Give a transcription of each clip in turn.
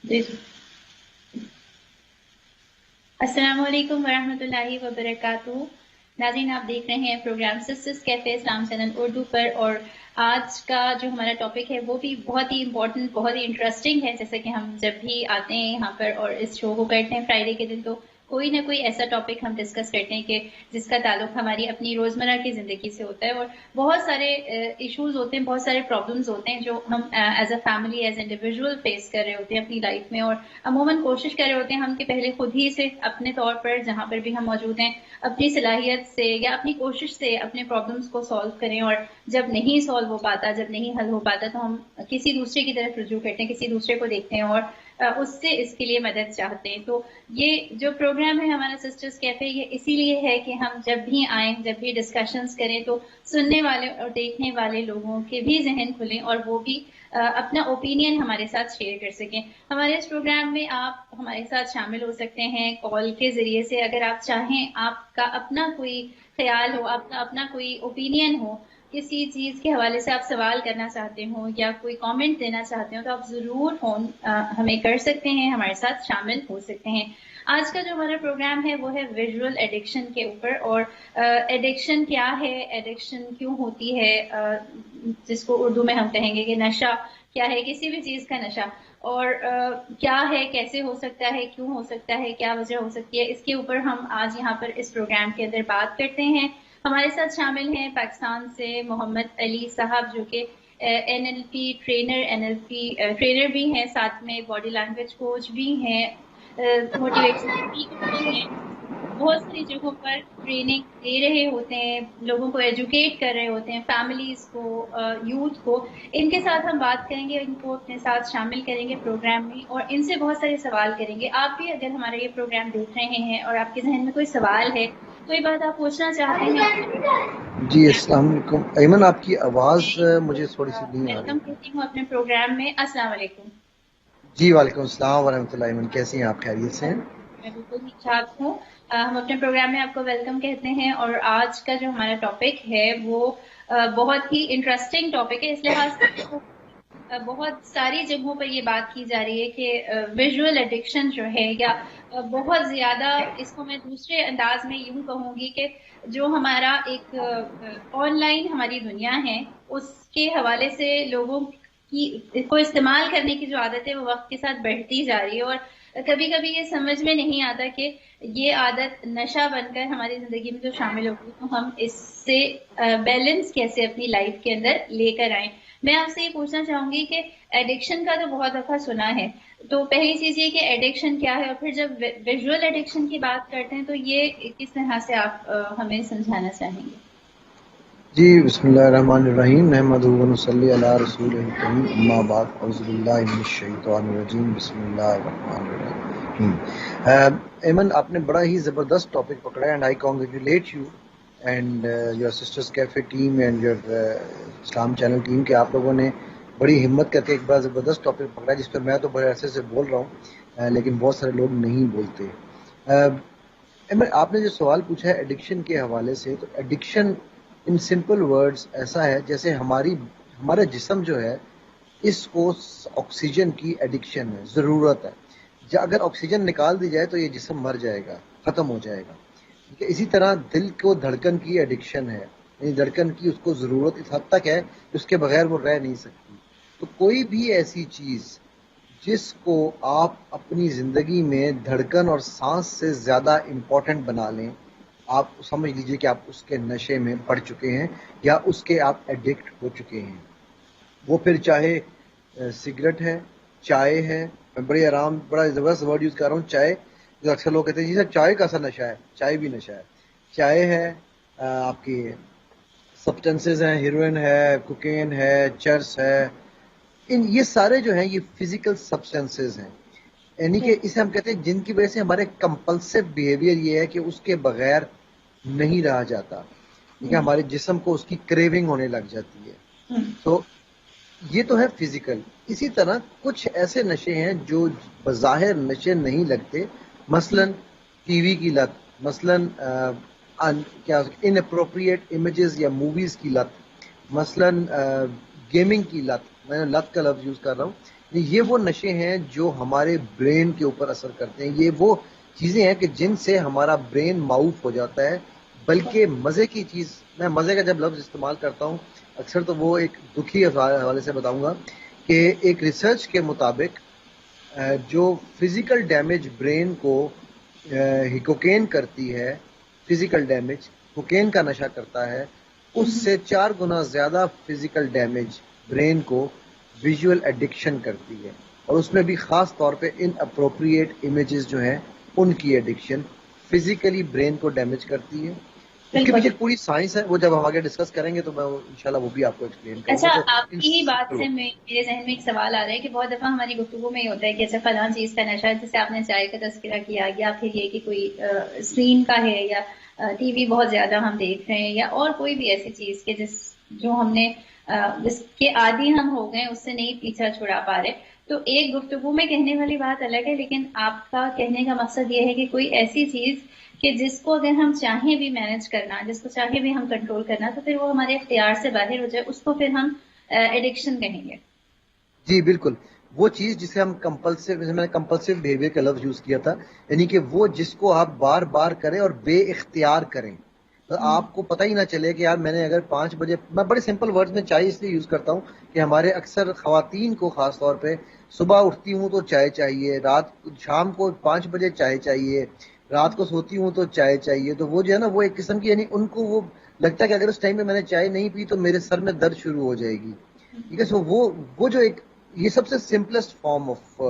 جی جی۔ السلام علیکم ورحمۃ اللہ وبرکاتہ۔ ناظرین، آپ دیکھ رہے ہیں پروگرام سسٹرز کیفے اسلام چینل اردو پر، اور آج کا جو ہمارا ٹاپک ہے وہ بھی بہت ہی امپورٹنٹ، بہت ہی انٹرسٹنگ ہے۔ جیسے کہ ہم جب بھی آتے ہیں یہاں پر اور اس شو کو کرتے ہیں فرائیڈے کے دن، تو کوئی نہ کوئی ایسا ٹاپک ہم ڈسکس کرتے ہیں کہ جس کا تعلق ہماری اپنی روزمرہ کی زندگی سے ہوتا ہے، اور بہت سارے ایشوز ہوتے ہیں، بہت سارے پرابلمز ہوتے ہیں جو ہم as a family, as individual face کر رہے ہوتے ہیں اپنی لائف میں، اور عموماً کوشش کر رہے ہوتے ہیں ہم کہ پہلے خود ہی سے اپنے طور پر جہاں پر بھی ہم موجود ہیں اپنی صلاحیت سے یا اپنی کوشش سے اپنے پرابلمس کو سالو کریں، اور جب نہیں سالو ہو پاتا، جب نہیں حل ہو پاتا، تو ہم کسی دوسرے کی طرف رجوع کرتے ہیں، کسی دوسرے کو دیکھتے ہیں اور اس سے اس کے لیے مدد چاہتے ہیں۔ تو یہ جو پروگرام ہے ہمارا سسٹرز کیفے، یہ اسی لیے ہے کہ ہم جب بھی آئیں، جب بھی ڈسکشنز کریں، تو سننے والے اور دیکھنے والے لوگوں کے بھی ذہن کھلیں اور وہ بھی اپنا اوپینین ہمارے ساتھ شیئر کر سکیں۔ ہمارے اس پروگرام میں آپ ہمارے ساتھ شامل ہو سکتے ہیں کال کے ذریعے سے، اگر آپ چاہیں، آپ کا اپنا کوئی خیال ہو، آپ کا اپنا کوئی اوپینین ہو، کسی چیز کے حوالے سے آپ سوال کرنا چاہتے ہوں یا کوئی کامنٹ دینا چاہتے ہوں، تو آپ ضرور فون ہمیں کر سکتے ہیں، ہمارے ساتھ شامل ہو سکتے ہیں۔ آج کا جو ہمارا پروگرام ہے وہ ہے ویژول ایڈکشن کے اوپر، اور ایڈکشن کیا ہے، ایڈکشن کیوں ہوتی ہے، جس کو اردو میں ہم کہیں گے کہ نشہ کیا ہے، کسی بھی چیز کا نشہ، اور کیا ہے، کیسے ہو سکتا ہے، کیوں ہو سکتا ہے، کیا وجہ ہو سکتی ہے، اس کے اوپر ہم آج یہاں پر اس پروگرام کے اندر بات کرتے ہیں۔ ہمارے ساتھ شامل ہیں پاکستان سے محمد علی صاحب، جو کہ N L P trainer, N L P trainer بھی ہیں، ساتھ میں باڈی لینگویج کوچ بھی ہیں، موٹیویشن اسپیکر بھی ہیں، بہت ساری جگہوں پر ٹریننگ دے رہے ہوتے ہیں، لوگوں کو ایجوکیٹ کر رہے ہوتے ہیں، فیملیز کو، یوتھ کو۔ ان کے ساتھ ہم بات کریں گے، ان کو اپنے ساتھ شامل کریں گے پروگرام میں، اور ان سے بہت سارے سوال کریں گے۔ آپ بھی اگر ہمارا یہ پروگرام دیکھ رہے ہیں اور آپ کے ذہن میں کوئی سوال ہے، کوئی بات آپ پوچھنا چاہتے ہیں، جی السلام علیکم ایمن، آپ کی آواز مجھے تھوڑی سی نہیں آ رہی۔ ویلکم کہتی ہوں اپنے پروگرام میں۔ السلام علیکم۔ جی وعلیکم السلام ورحمۃ اللہ۔ ایمن کیسی ہیں آپ؟ خیریت سے ہیں؟ میں بالکل ٹھیک ٹھاک ہوں۔ ہم اپنے پروگرام میں آپ کو ویلکم کہتے ہیں، اور آج کا جو ہمارا ٹاپک ہے وہ بہت ہی انٹرسٹنگ ٹاپک ہے، اس لحاظ سے بہت ساری جگہوں پر یہ بات کی جا رہی ہے کہ ویژول ایڈکشن جو ہے، یا بہت زیادہ، اس کو میں دوسرے انداز میں یوں کہوں گی کہ جو ہمارا ایک آن لائن ہماری دنیا ہے، اس کے حوالے سے لوگوں کی کو استعمال کرنے کی جو عادت ہے وہ وقت کے ساتھ بڑھتی جا رہی ہے، اور کبھی کبھی یہ سمجھ میں نہیں آتا کہ یہ عادت نشہ بن کر ہماری زندگی میں جو شامل ہو گئی، تو ہم اس سے بیلنس کیسے اپنی لائف کے اندر لے کر آئیں۔ میں آپ سے یہ پوچھنا چاہوں گی کہ ایڈکشن کا تو بہت دفعہ سنا ہے، تو پہلی چیز یہ کہ ایڈکشن کیا ہے، اور پھر جب ویژول ایڈکشن کی بات کرتے ہیں تو یہ کس طرح سے آپ ہمیں سمجھانا چاہیں گے؟ جی بسم اللہ الرحمن الرحیم، نحمدہ و نصلی علی رسول الکریم، اما بعد، اعوذ باللہ من الشیطان الرجیم، بسم اللہ الرحمن الرحیم۔ ایمن، آپ نے بڑا ہی زبردست ٹاپک پکڑا ہے، and I congratulate you and your sisters cafe team and your Islam channel team, کہ آپ لوگوں نے بڑی ہمت کر کے ایک بڑا زبردست ٹاپک پکڑا ہے، جس پر میں تو بڑے عرصے سے بول رہا ہوں، لیکن بہت سارے لوگ نہیں بولتے۔ ایمن، آپ نے جو سوال پوچھا ہے ایڈکشن کے حوالے سے، تو ایڈکشن ان سمپل ورڈز ایسا ہے جیسے ہمارا جسم جو ہے، اس کو آکسیجن کی ایڈکشن ہے، ضرورت ہے۔ اگر آکسیجن نکال دی جائے تو یہ جسم مر جائے گا، ختم ہو جائے گا۔ ٹھیک ہے، اسی طرح دل کو دھڑکن کی ایڈکشن ہے، یعنی دھڑکن کی اس کو ضرورت اس حد تک ہے کہ اس کے بغیر وہ رہ نہیں سکتی۔ تو کوئی بھی ایسی چیز جس کو آپ اپنی زندگی میں دھڑکن اور سانس سے زیادہ امپورٹنٹ بنا لیں، آپ سمجھ لیجئے کہ آپ اس کے نشے میں پڑ چکے ہیں، یا اس کے آپ ایڈکٹ ہو چکے ہیں۔ وہ پھر چاہے سگریٹ ہے، چائے ہے، میں بڑا زبردست ورڈ یوز کر رہا ہوں، چائے۔ جو اکثر لوگ کہتے ہیں جی سر چائے کا سا نشہ ہے، چائے بھی نشہ ہے۔ چائے ہے، آپ کی سبسٹنسز ہیں، ہیروئن ہے، کوکین ہے، چرس ہے، یہ سارے جو ہیں یہ فزیکل سبسٹنسز ہیں، یعنی کہ اسے ہم کہتے ہیں جن کی وجہ سے ہمارے کمپلسو بیہیویئر یہ ہے کہ اس کے بغیر نہیں رہا جاتا، ٹھیک ہے، ہمارے جسم کو اس کی کریونگ ہونے لگ جاتی ہے۔ تو یہ تو ہے فزیکل۔ اسی طرح کچھ ایسے نشے ہیں جو بظاہر نشے نہیں لگتے، مثلا ٹی وی کی لت، مثلا کیا ان اپروپریٹ امیجز یا موویز کی لت، مثلا گیمنگ کی لت، میں لت کا لفظ یوز کر رہا ہوں، یہ وہ نشے ہیں جو ہمارے برین کے اوپر اثر کرتے ہیں، یہ وہ چیزیں ہیں کہ جن سے ہمارا برین معاف ہو جاتا ہے. بلکہ مزے کی چیز، میں مزے کا جب لفظ استعمال کرتا ہوں اکثر تو وہ ایک دکھی حوالے سے بتاؤں گا کہ ایک ریسرچ کے مطابق جو فزیکل ڈیمیج برین کو کوکین کرتی ہے، فزیکل ڈیمیج کوکین کا نشہ کرتا ہے، اس سے 4 گنا زیادہ فزیکل ڈیمیج برین کو ویژول ایڈکشن کرتی ہے، اور اس میں بھی خاص طور پہ ان اپروپریٹ امیجز جو ہیں ان کی ایڈکشن فزیکلی برین کو ڈیمیج کرتی ہے. اس کے پیچھے پوری سائنس ہے، وہ جب ہم آگے ڈسکس کریں گے تو میں انشاءاللہ وہ بھی آپ کو ایکسپلین کروں گا. اچھا، تو آپ کی ہی بات سے میرے ذہن میں ایک سوال آ رہا ہے کہ بہت دفعہ ہماری گفتگو میں یہ ہوتا ہے کہ اچھا فلاں چیز کا نشہ ہے، جیسے آپ نے چائے کا تذکرہ کیا، یا پھر یہ کہ کوئی اسکرین کا ہے، یا ٹی وی بہت زیادہ ہم دیکھ رہے ہیں، یا اور کوئی بھی ایسی چیز کہ جو ہم نے جس کے عادی ہم ہو گئے، اس سے نہیں پیچھا چھڑا پا رہے. تو ایک گفتگو میں کہنے والی بات الگ ہے، لیکن آپ کا کہنے کا مقصد یہ ہے کہ کوئی ایسی چیز کہ جس کو اگر ہم چاہیں بھی مینج کرنا، جس کو چاہیں بھی ہم کنٹرول کرنا، تو پھر وہ ہمارے اختیار سے باہر ہو جائے، اس کو پھر ہم ایڈکشن کہیں گے. جی بالکل، وہ چیز جسے ہم کمپلسو، جیسے میں نے کمپلسو بیہیویئر کا لفظ یوز کیا تھا، یعنی کہ وہ جس کو آپ بار بار کریں اور بے اختیار کریں. تو آپ کو پتہ ہی نہ چلے کہ یار میں نے اگر 5 بجے، میں بڑے سمپل ورڈز میں چائے اس لیے یوز کرتا ہوں کہ ہمارے اکثر خواتین کو خاص طور پہ صبح اٹھتی ہوں تو چائے چاہیے، شام کو 5 بجے چائے چاہیے، رات کو سوتی ہوں تو چائے چاہیے. تو وہ جو ہے نا وہ ایک قسم کی، یعنی ان کو وہ لگتا ہے کہ اگر اس ٹائم پہ میں نے چائے نہیں پی تو میرے سر میں درد شروع ہو جائے گی. ٹھیک ہے، سو وہ جو ایک، یہ سب سے سمپلسٹ فارم آف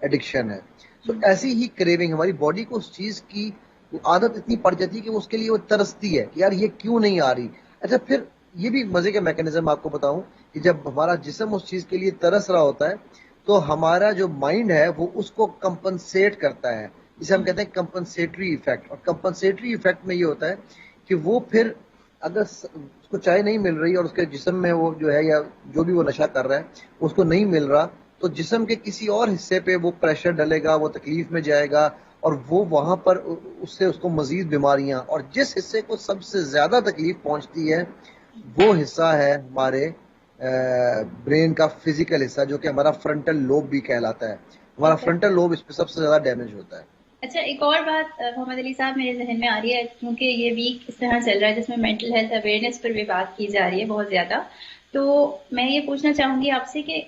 ایڈکشن ہے. سو ایسی ہی کریونگ ہماری باڈی کو اس چیز کی عادت اتنی پڑ جاتی ہے کہ اس کے لیے وہ ترستی ہے کہ یار یہ کیوں نہیں آ رہی. اچھا پھر یہ بھی مزے کا میکینزم آپ کو بتاؤں کہ جب ہمارا جسم اس چیز کے لیے ترس رہا ہوتا ہے تو ہمارا جو مائنڈ ہے وہ اس کو کمپنسیٹ کرتا ہے، جسے ہم کہتے ہیں کمپنسیٹری ایفیکٹ. اور کمپنسیٹری ایفیکٹ میں یہ ہوتا ہے کہ وہ پھر اگر اس کو چائے نہیں مل رہی اور اس کے جسم میں وہ جو ہے یا جو بھی وہ نشہ کر رہا ہے اس کو نہیں مل رہا، تو جسم کے کسی اور حصے پہ وہ پریشر ڈلے گا، وہ تکلیف میں جائے گا، اور وہ وہاں پر اس سے اس کو مزید بیماریاں، اور جس حصے کو سب سے زیادہ تکلیف پہنچتی ہے وہ حصہ ہے ہمارے برین کا فزیکل حصہ، جو کہ ہمارا فرنٹل لوب بھی کہلاتا ہے. ہمارا فرنٹل لوب اس پہ سب سے زیادہ ڈیمیج ہوتا ہے. اچھا، ایک اور بات محمد علی صاحب میرے ذہن میں آ رہی ہے، کیونکہ یہ ویک اس طرح چل رہا ہے جس میں مینٹل ہیلتھ اویئرنیس پر بھی بات کی جا رہی ہے بہت زیادہ. تو میں یہ پوچھنا چاہوں گی آپ سے کہ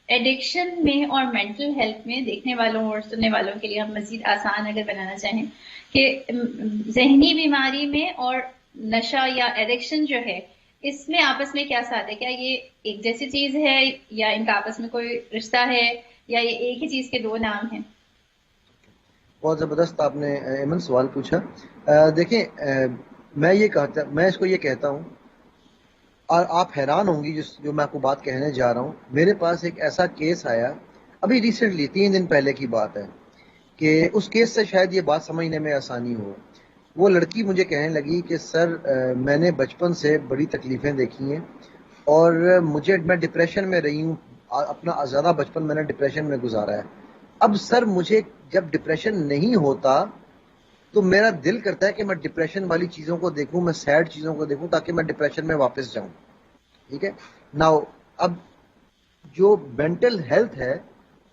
ایڈکشن میں اور مینٹل ہیلتھ میں دیکھنے والوں اور سننے والوں کے لیے ہم مزید آسان اگر بنانا چاہیں کہ ذہنی بیماری میں اور نشہ یا ایڈکشن جو ہے اس میں آپس میں کیا ساتھ ہے؟ کیا یہ ایک جیسی چیز ہے، یا ان کا آپس میں کوئی رشتہ ہے، یا یہ ایک ہی چیز کے دو نام ہیں؟ بہت زبردست آپ نے ایمن سوال پوچھا. دیکھیں میں اس کو یہ کہتا ہوں، اور آپ حیران ہوں گی جو میں آپ کو بات کہنے جا رہا ہوں. میرے پاس ایک ایسا کیس آیا ابھی ریسنٹلی 3 دن پہلے کی بات ہے کہ اس کیس سے شاید یہ بات سمجھنے میں آسانی ہو. وہ لڑکی مجھے کہنے لگی کہ سر میں نے بچپن سے بڑی تکلیفیں دیکھی ہیں اور میں ڈپریشن میں رہی ہوں، اپنا زیادہ بچپن میں نے ڈپریشن میں گزارا ہے. اب سر مجھے جب ڈپریشن نہیں ہوتا تو میرا دل کرتا ہے کہ میں ڈپریشن والی چیزوں کو دیکھوں، میں سیڈ چیزوں کو دیکھوں تاکہ میں ڈپریشن میں واپس جاؤں. ٹھیک ہے ناؤ، اب جو مینٹل ہیلتھ ہے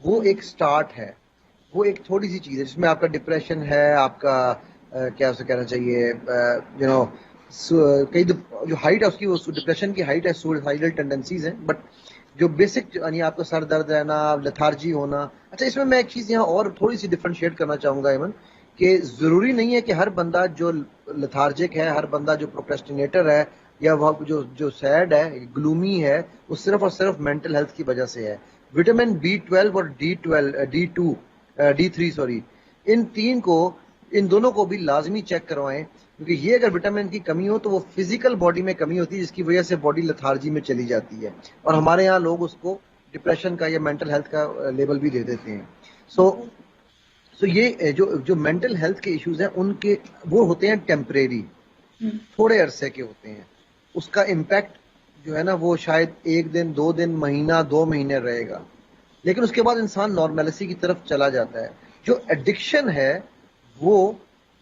وہ ایک سٹارٹ ہے، وہ ایک تھوڑی سی چیز ہے جس میں آپ کا ڈپریشن ہے، آپ کا کیا اسے کہنا چاہیے، کئی جو ہائٹ ہے اس کی، وہ ڈپریشن کی ہائٹ ہے، سوسائڈل ٹینڈنسیز ہیں. بٹ جو بیسک، یعنی آپ کا سر درد رہنا، لتھارجی ہونا. اچھا اس میں ایک چیز یہاں اور تھوڑی سی ڈفرینشیٹ کرنا چاہوں گا ایمن، کہ ضروری نہیں ہے کہ ہر بندہ جو لتھارجک ہے، ہر بندہ جو پروکریسٹینیٹر ہے، یا وہ جو سیڈ ہے، گلومی ہے، وہ صرف اور صرف مینٹل ہیلتھ کی وجہ سے ہے. وٹامن B12 اور D3 ان دونوں کو بھی لازمی چیک کروائیں، کیونکہ یہ اگر وٹامن کی کمی ہو تو وہ فزیکل باڈی میں کمی ہوتی ہے، جس کی وجہ سے باڈی لتھارجی میں چلی جاتی ہے، اور ہمارے یہاں لوگ اس کو ڈپریشن کا یا مینٹل ہیلتھ کا لیبل بھی دے دیتے ہیں. سو یہ جو مینٹل ہیلتھ کے ایشوز ہیں ان کے وہ ہوتے ہیں ٹیمپریری، تھوڑے عرصے کے ہوتے ہیں. اس کا امپیکٹ جو ہے نا وہ شاید 1 دن 2 دن، مہینہ 2 مہینے رہے گا، لیکن اس کے بعد انسان نارملسی کی طرف چلا جاتا ہے. جو ایڈکشن ہے وہ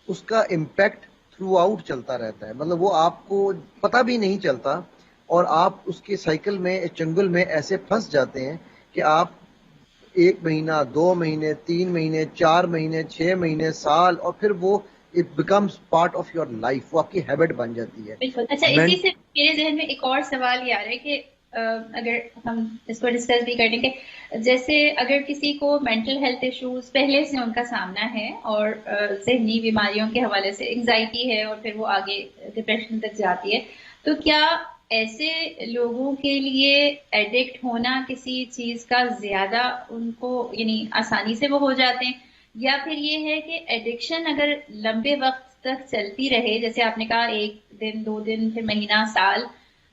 اس کا امپیکٹ تھرو آؤٹ چلتا رہتا ہے، مطلب وہ آپ کو پتہ بھی نہیں چلتا، اور آپ اس کے سائیکل میں چنگل میں ایسے پھنس جاتے ہیں کہ آپ 1 مہینہ 2 مہینے 3 مہینے 4 مہینے 6 مہینے سال اور پھر وہ it becomes part of your life, وہ آپ کی ہیبٹ بن جاتی ہے. بالکل. اچھا، اسی سے میرے ذہن میں ایک اور سوال یہ آ رہا ہے کہ اگر ہم اس کو ڈسکس بھی کریں کہ جیسے اگر کسی کو مینٹل ہیلتھ ایشوز پہلے سے ان کا سامنا ہے اور ذہنی بیماریوں کے حوالے سے انگزائٹی ہے اور پھر وہ آگے ڈپریشن تک جاتی ہے، تو کیا ایسے لوگوں کے لیے ایڈکٹ ہونا کسی چیز کا زیادہ ان کو یعنی آسانی سے وہ ہو جاتے ہیں، یا پھر یہ ہے کہ ایڈکشن اگر لمبے وقت تک چلتی رہے، جیسے آپ نے کہا 1 دن 2 دن پھر مہینہ سال،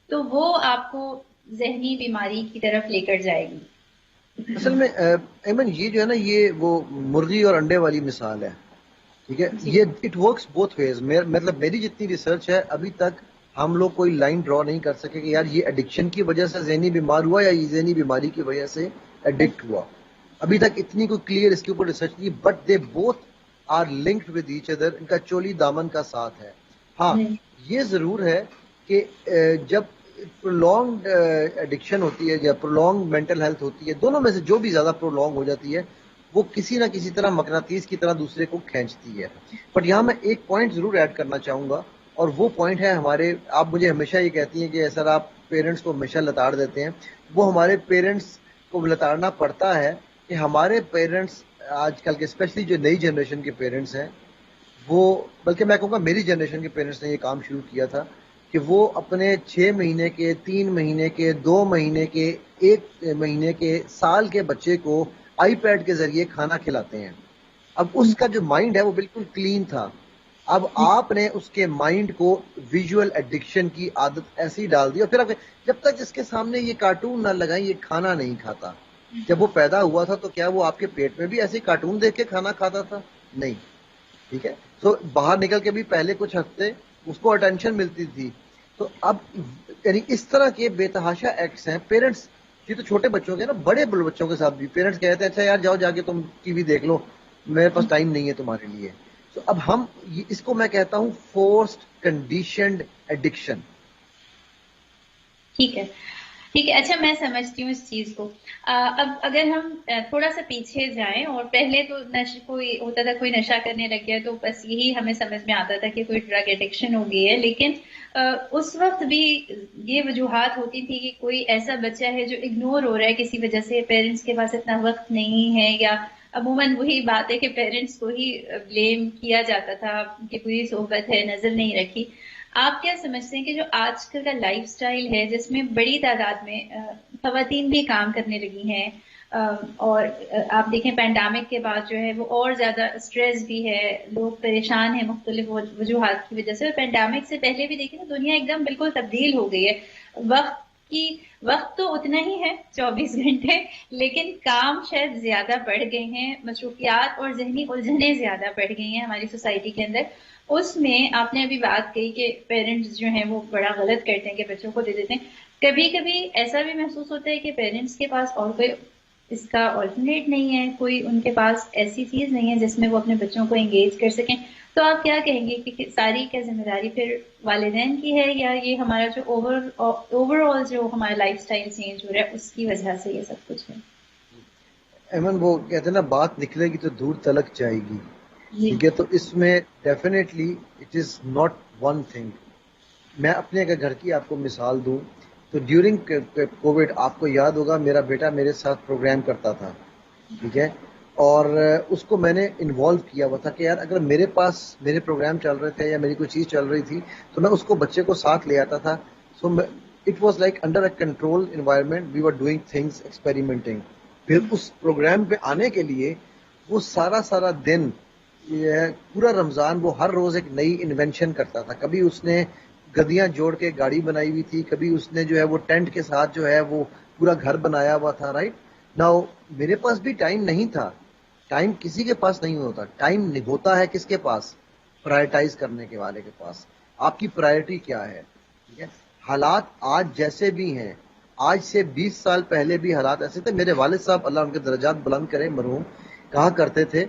تو وہ آپ کو ذہنی بیماری کی طرف لے کر جائے گی؟ اصل میں ایمن یہ جو ہے نا، یہ وہ مرغی اور انڈے والی مثال ہے. ٹھیک ہے، یہ اٹ ورکس بوتھ ویز. مطلب میری جتنی ریسرچ ہے ابھی تک ہم لوگ کوئی لائن ڈرا نہیں کر سکے کہ یار یہ ایڈکشن کی وجہ سے ذہنی بیمار ہوا یا یہ ذہنی بیماری کی وجہ سے ایڈکٹ ہوا. ابھی تک اتنی کوئی کلیئر اس کے اوپر ریسرچ نہیں، but they both are linked with each other. ان کا چولی دامن کا ساتھ ہے. ہاں یہ ضرور ہے کہ جب پرولونگڈ ایڈکشن ہوتی ہے یا پرولونگڈ مینٹل ہیلتھ ہوتی ہے، دونوں میں سے جو بھی زیادہ پرولونگ ہو جاتی ہے وہ کسی نہ کسی طرح مقناطیس کی طرح دوسرے کو کھینچتی ہے. بٹ یہاں میں ایک پوائنٹ ضرور ایڈ کرنا چاہوں گا، اور وہ پوائنٹ ہے ہمارے، آپ مجھے ہمیشہ یہ کہتی ہیں کہ سر آپ پیرنٹس کو ہمیشہ لتاڑ دیتے ہیں. وہ ہمارے پیرنٹس کو لتاڑنا پڑتا ہے کہ ہمارے پیرنٹس آج کل کے اسپیشلی جو نئی جنریشن کے پیرنٹس ہیں، وہ بلکہ میں کہوں گا میری جنریشن کے پیرنٹس نے یہ کام شروع کیا تھا کہ وہ اپنے 6 مہینے کے 3 مہینے کے 2 مہینے کے 1 مہینے کے سال کے بچے کو آئی پیڈ کے ذریعے کھانا کھلاتے ہیں. اب اس کا جو مائنڈ ہے وہ بالکل کلین تھا. اب آپ نے اس کے مائنڈ کو ویژول ایڈکشن کی عادت ایسی ڈال دی، اور پھر جب تک اس کے سامنے یہ کارٹون نہ لگائیں یہ کھانا نہیں کھاتا. جب وہ پیدا ہوا تھا تو کیا وہ آپ کے پیٹ میں بھی ایسے کارٹون دیکھ کے کھانا کھاتا تھا؟ نہیں. ٹھیک ہے، تو باہر نکل کے بھی پہلے کچھ ہفتے اس کو اٹینشن ملتی تھی. تو اب یعنی اس طرح کے بے تحاشا ایکٹس ہیں. پیرنٹس یہ تو چھوٹے بچوں کے نا، بڑے بچوں کے ساتھ بھی پیرنٹس کہتے ہیں اچھا یار جاؤ جا کے تم ٹی وی دیکھ لو، میرے پاس ٹائم نہیں ہے تمہارے لیے. تو اب ہم اس کو میں کہتا ہوں فورسڈ کنڈیشنڈ ایڈکشن. ٹھیک ہے ٹھیک ہے. اچھا میں سمجھتی ہوں اس چیز کو. اب اگر ہم تھوڑا سا پیچھے جائیں، اور پہلے تو کوئی ہوتا تھا کوئی نشہ کرنے لگ گیا تو بس یہی ہمیں سمجھ میں آتا تھا کہ کوئی ڈرگ ایڈکشن ہو گئی ہے، لیکن اس وقت بھی یہ وجوہات ہوتی تھی کہ کوئی ایسا بچہ ہے جو اگنور ہو رہا ہے کسی وجہ سے، پیرنٹس کے پاس اتنا وقت نہیں ہے، یا عموماً وہی بات ہے کہ پیرنٹس کو ہی بلیم کیا جاتا تھا کہ کوئی صحبت ہے، نظر نہیں رکھی. آپ کیا سمجھتے ہیں کہ جو آج کل کا لائف سٹائل ہے جس میں بڑی تعداد میں خواتین بھی کام کرنے لگی ہیں، اور آپ دیکھیں پینڈیمک کے بعد جو ہے وہ اور زیادہ اسٹریس بھی ہے، لوگ پریشان ہیں مختلف وجوہات کی وجہ سے، اور پینڈیمک سے پہلے بھی دیکھیں تو دنیا ایک دم بالکل تبدیل ہو گئی ہے. وقت تو اتنا ہی ہے 24 گھنٹے، لیکن کام شاید زیادہ بڑھ گئے ہیں، مصروفیات اور ذہنی الجھنیں زیادہ بڑھ گئی ہیں ہماری سوسائٹی کے اندر. اس میں آپ نے ابھی بات کہی کہ پیرنٹس جو ہیں وہ بڑا غلط کرتے ہیں کہ بچوں کو دے دیتے ہیں. کبھی کبھی ایسا بھی محسوس ہوتا ہے کہ پیرنٹس کے پاس اور کوئی اس کا آلٹرنیٹ نہیں ہے، کوئی ان کے پاس ایسی چیز نہیں ہے جس میں وہ اپنے بچوں کو انگیج کر سکیں. تو آپ کیا کہیں گے کہ ساری کیا ذمہ داری پھر والدین کی ہے، یا یہ ہمارا جو اوور آل جو ہمارا لائف سٹائل چینج ہو رہا ہے اس کی وجہ سے یہ سب کچھ ہے؟ ایمن وہ کہتے ہیں نا بات نکلے گی تو دور تلک جائے گی. ٹھیک ہے، تو اس میں definitely it is not one thing. میں اپنے اگر گھر کی آپ کو مثال دوں تو ڈیورنگ کووڈ آپ کو یاد ہوگا میرا بیٹا میرے ساتھ پروگرام کرتا تھا. ٹھیک ہے، اور اس کو میں نے انوالو کیا ہوا تھا کہ یار اگر میرے پاس میرے پروگرام چل رہے تھے یا میری کوئی چیز چل رہی تھی تو میں اس کو بچے کو ساتھ لے آتا تھا. So it was like under a control environment, we were doing things experimenting. پھر اس پروگرام پہ آنے کے لیے وہ سارا دن پورا رمضان وہ ہر روز ایک نئی انوینشن کرتا تھا. کبھی اس نے گدیاں جوڑ کے گاڑی بنائی ہوئی تھی، کبھی اس نے جو ہے وہ ٹینٹ کے ساتھ جو ہے وہ پورا گھر بنایا ہوا تھا. رائٹ ناؤ میرے پاس بھی ٹائم نہیں تھا. ٹائم کسی کے پاس نہیں ہوتا. ٹائم ہوتا ہے کس کے پاس؟ پرائرٹائز کرنے کے والے کے پاس. آپ کی پرائرٹی کیا ہے؟ ٹھیک ہے، حالات آج جیسے بھی ہیں، آج سے 20 سال پہلے بھی حالات ایسے تھے. میرے والد صاحب اللہ ان کے درجات بلند کرے مرحوم کہا کرتے تھے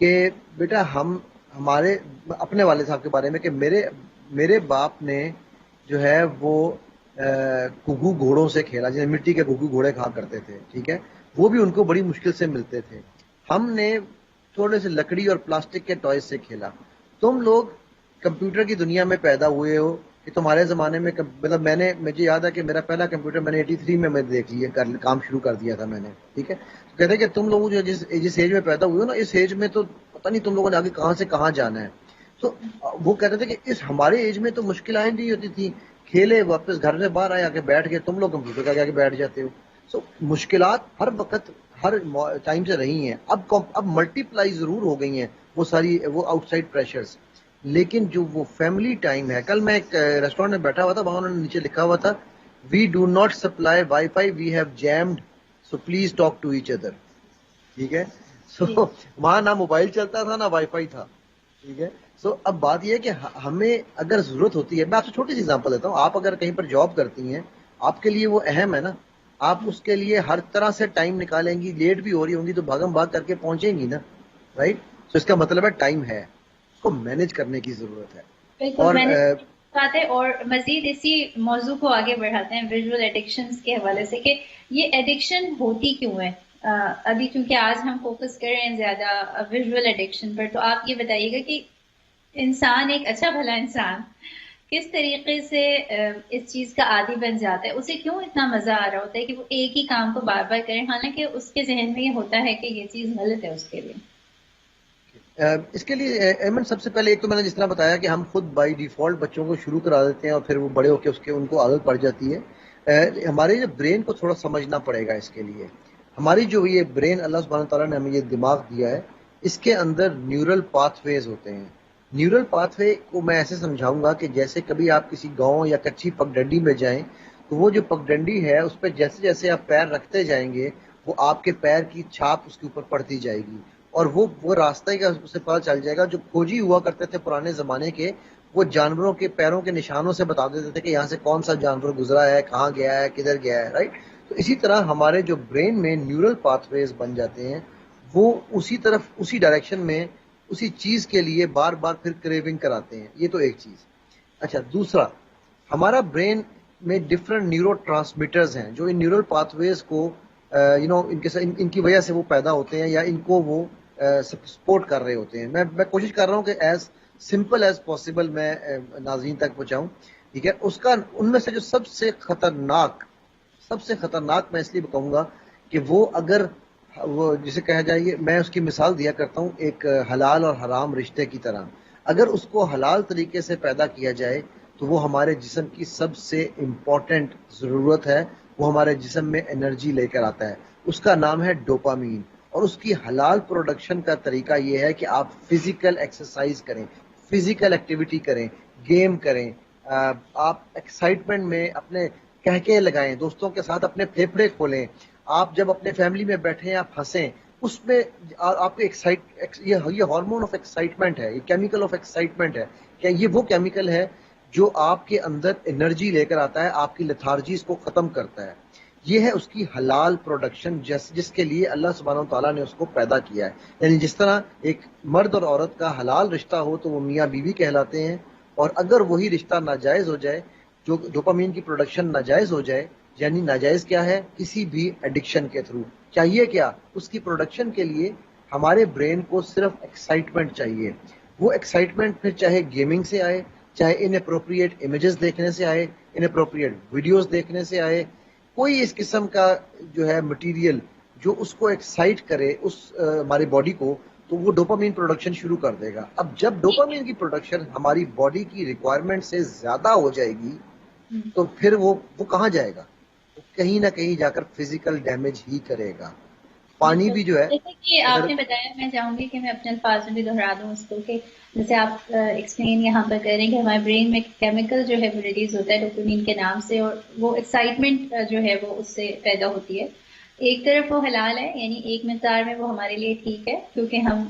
کہ بیٹا ہمارے اپنے والد صاحب کے بارے میں کہ میرے باپ نے جو ہے وہ گھگو گھوڑوں سے کھیلا، جیسے مٹی کے گھگو گھوڑے کھا کرتے تھے، ٹھیک ہے، وہ بھی ان کو بڑی مشکل سے ملتے تھے. ہم نے تھوڑے سے لکڑی اور پلاسٹک کے ٹوائز سے کھیلا. تم لوگ کمپیوٹر کی دنیا میں پیدا ہوئے ہو کہ تمہارے زمانے میں مطلب مجھے یاد ہے کہ میرا پہلا کمپیوٹر میں نے 83 میں دیکھ لیا، کام شروع کر دیا تھا میں نے، ٹھیک ہے. تو کہتے ہیں کہ تم لوگ جو جس ایج میں پیدا ہوئے ہو نا، اس ایج میں تو پتہ نہیں تم لوگوں نے آگے کہاں سے کہاں جانا ہے. تو وہ کہتے تھے کہ اس ہمارے ایج میں تو مشکلیں نہیں ہوتی تھی، کھیلے واپس گھر سے باہر آئے آ کے بیٹھ گئے، تم لوگ کمپیوٹر کے آگے بیٹھ جاتے ہو. سو مشکلات ہر وقت ہر ٹائم سے رہی ہیں. اب ملٹی پلائی ضرور ہو گئی ہیں وہ ساری وہ آؤٹ سائڈ پریشرز، لیکن جو وہ فیملی ٹائم ہے. کل میں ایک ریسٹورینٹ میں بیٹھا ہوا تھا، وہاں انہوں نے نیچے لکھا ہوا تھا we do not supply wifi, we have jammed, so please talk to each other. ٹھیک ہے، سو وہاں نہ موبائل چلتا تھا نہ وائی فائی تھا. ٹھیک ہے، سو اب بات یہ ہے کہ ہمیں اگر ضرورت ہوتی ہے، میں آپ سے چھوٹی سی ایگزامپل دیتا ہوں. آپ اگر کہیں پر جاب کرتی ہیں، آپ کے لیے وہ اہم ہے نا، آپ اس کے لیے ہر طرح سے ٹائم نکالیں گی. لیٹ بھی ہو رہی ہوں گی تو بھاگم بھاگ کر کے پہنچیں گی نا، رائٹ. تو اس کا مطلب ہے ٹائم ہے، اس کو مینج کرنے کی ضرورت ہے. بالکل اور میں نے بات ہے. اور مزید اسی موضوع کو آگے بڑھاتے ہیں ویژول ایڈکشنز کے حوالے سے کہ یہ ایڈکشن ہوتی کیوں ہے. ابھی کیونکہ آج ہم فوکس کر رہے ہیں زیادہ ویژول ایڈکشن پر، تو آپ یہ بتائیے گا کہ انسان، ایک اچھا بھلا انسان، کس طریقے سے اس چیز کا عادی بن جاتا ہے؟ اسے کیوں اتنا مزہ آ رہا ہوتا ہے کہ وہ ایک ہی کام کو بار بار کرے، حالانکہ اس کے ذہن میں یہ ہوتا ہے کہ یہ چیز غلط ہے اس کے لیے؟ اس کے لیے ایمن سب سے پہلے ایک تو میں نے جس طرح بتایا کہ ہم خود بائی ڈیفالٹ بچوں کو شروع کرا دیتے ہیں اور پھر وہ بڑے ہو کے ان کو عادت پڑ جاتی ہے. ہمارے جو برین کو تھوڑا سمجھنا پڑے گا. اس کے لیے ہماری جو یہ برین اللہ سبحانہ تعالیٰ نے ہمیں یہ دماغ دیا ہے، اس کے اندر نیورل پاتھ ویز ہوتے ہیں. نیورل پاتھ وے کو میں ایسے سمجھاؤں گا کہ جیسے کبھی آپ کسی گاؤں یا کچی پگڈنڈی میں جائیں تو وہ جو پگڈنڈی ہے اس پہ جیسے جیسے آپ پیر رکھتے جائیں گے وہ آپ کے پیر کی چھاپ اس کے اوپر پڑتی جائے گی، اور وہ راستہ کا اسے پتہ چل جائے گا. جو کھوجی ہوا کرتے تھے پرانے زمانے کے، وہ جانوروں کے پیروں کے نشانوں سے بتا دیتے تھے کہ یہاں سے کون سا جانور گزرا ہے، کہاں گیا ہے، کدھر گیا ہے، رائٹ. تو اسی طرح ہمارے جو برین میں نیورل پاتھ ویز بن جاتے ہیں، وہ اسی طرف اسی ڈائریکشن میں اسی چیز کے لیے بار بار پھر کریونگ کراتے ہیں. یہ تو ایک چیز. اچھا، دوسرا، ہمارا برین میں ڈفرنٹ نیورو ٹرانسمیٹرز ہیں جو ان نیورل پاتھ ویز کو ان کی وجہ سے وہ پیدا ہوتے ہیں یا ان کو وہ سپورٹ کر رہے ہوتے ہیں. میں کوشش کر رہا ہوں کہ ایز سمپل ایز پاسبل میں ناظرین تک پہنچاؤں. ٹھیک ہے، ان میں سے جو سب سے خطرناک میں اس لیے بتاؤں گا کہ وہ اگر وہ جسے کہا جائے، میں اس کی مثال دیا کرتا ہوں ایک حلال اور حرام رشتے کی طرح. اگر اس کو حلال طریقے سے پیدا کیا جائے تو وہ ہمارے جسم کی سب سے امپورٹنٹ ضرورت ہے، وہ ہمارے جسم میں انرجی لے کر آتا ہے. اس کا نام ہے ڈوپامین. اور اس کی حلال پروڈکشن کا طریقہ یہ ہے کہ آپ فزیکل ایکسرسائز کریں، فزیکل ایکٹیویٹی کریں، گیم کریں، آپ ایکسائٹمنٹ میں اپنے کہکے لگائیں، دوستوں کے ساتھ اپنے پھیپھڑے کھولیں. آپ جب اپنے فیملی میں بیٹھیں آپ ہنسیں، اس میں آپ کو یہ ہارمون آف ایکسائٹمنٹ ہے، یہ کیمیکل آف ایکسائٹمنٹ ہے. کہ یہ وہ کیمیکل ہے جو آپ کے اندر انرجی لے کر آتا ہے، آپ کی لیتھارجیز کو ختم کرتا ہے. یہ ہے اس کی حلال پروڈکشن جس کے لیے اللہ سبحانہ وتعالیٰ نے اس کو پیدا کیا ہے. یعنی جس طرح ایک مرد اور عورت کا حلال رشتہ ہو تو وہ میاں بیوی کہلاتے ہیں، اور اگر وہی رشتہ ناجائز ہو جائے، جو ڈوپامین کی پروڈکشن ناجائز ہو جائے، یعنی ناجائز کیا ہے؟ کسی بھی ایڈکشن کے تھرو. چاہیے کیا اس کی پروڈکشن کے لیے؟ ہمارے برین کو صرف ایکسائٹمنٹ چاہیے. وہ ایکسائٹمنٹ پھر چاہے گیمنگ سے آئے، چاہے ان اپروپریٹ امیجز دیکھنے سے آئے، ان اپروپریٹ ویڈیوز دیکھنے سے آئے، کوئی اس قسم کا جو ہے مٹیریل جو اس کو ایکسائٹ کرے ہماری باڈی کو، تو وہ ڈوپامین پروڈکشن شروع کر دے گا. اب جب ڈوپامین کی پروڈکشن ہماری باڈی کی ریکوائرمنٹ سے زیادہ ہو جائے گی تو پھر وہ کہاں جائے گا؟ کہیں نہ کہیں جا کر فزیکل ڈیمیج ہی کرے گا. پانی بھی جو ہے، جیسے کہ آپ نے بتایا، میں چاہوں گی کہ میں اپنے الفاظ میں بھی دہرا دوں اس کو، کہ جیسے آپ ایکسپلین یہاں پر کر رہے ہیں کہ ہمارے برین میں کیمیکل جو ہے ریلیز ہوتا ہے ڈوپامین کے نام سے، اور وہ ایکسائٹمنٹ جو ہے وہ اس سے پیدا ہوتی ہے. ایک طرف وہ حلال ہے، یعنی ایک مقدار میں وہ ہمارے لیے ٹھیک ہے کیونکہ ہم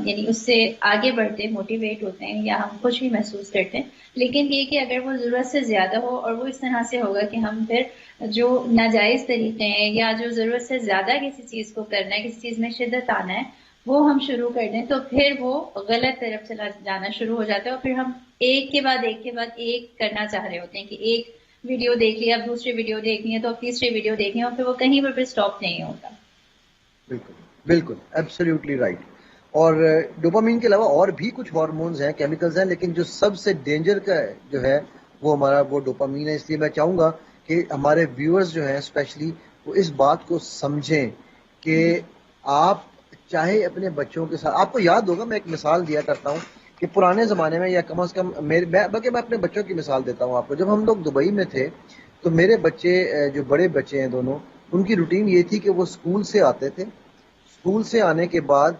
یعنی اس سے آگے بڑھتے ہیں، موٹیویٹ ہوتے ہیں یا ہم خوش بھی محسوس کرتے ہیں. لیکن یہ کہ اگر وہ ضرورت سے زیادہ ہو اور وہ اس طرح سے ہوگا کہ ہم پھر جو ناجائز طریقے ہیں یا جو ضرورت سے زیادہ کسی چیز کو کرنا ہے، کسی چیز میں شدت آنا ہے، وہ ہم شروع کر دیں، تو پھر وہ غلط طرف چلا جانا شروع ہو جاتا ہے. اور پھر ہم ایک کے بعد ایک کے بعد ایک کرنا چاہ رہے ہوتے ہیں کہ ایک ویڈیو دیکھ لی، اب دوسری ویڈیو دیکھنی ہے تو اب تیسری ویڈیو دیکھنی ہے، اور پھر وہ کہیں پر بھی اسٹاپ نہیں ہوتا. بالکل بالکل ایبسلیوٹلی رائٹ. اور ڈوپامین کے علاوہ اور بھی کچھ ہارمونز ہیں، کیمیکلز ہیں، لیکن جو سب سے ڈینجر کا جو ہے وہ ہمارا وہ ڈوپامین ہے. اس لیے میں چاہوں گا کہ ہمارے ویورز جو ہیں اسپیشلی وہ اس بات کو سمجھیں کہ آپ چاہے اپنے بچوں کے ساتھ، آپ کو یاد ہوگا میں ایک مثال دیا کرتا ہوں کہ پرانے زمانے میں، یا کم از کم بلکہ میں اپنے بچوں کی مثال دیتا ہوں آپ کو. جب ہم لوگ دبئی میں تھے تو میرے بچے جو بڑے بچے ہیں دونوں، ان کی روٹین یہ تھی کہ وہ اسکول سے آتے تھے، اسکول سے آنے کے بعد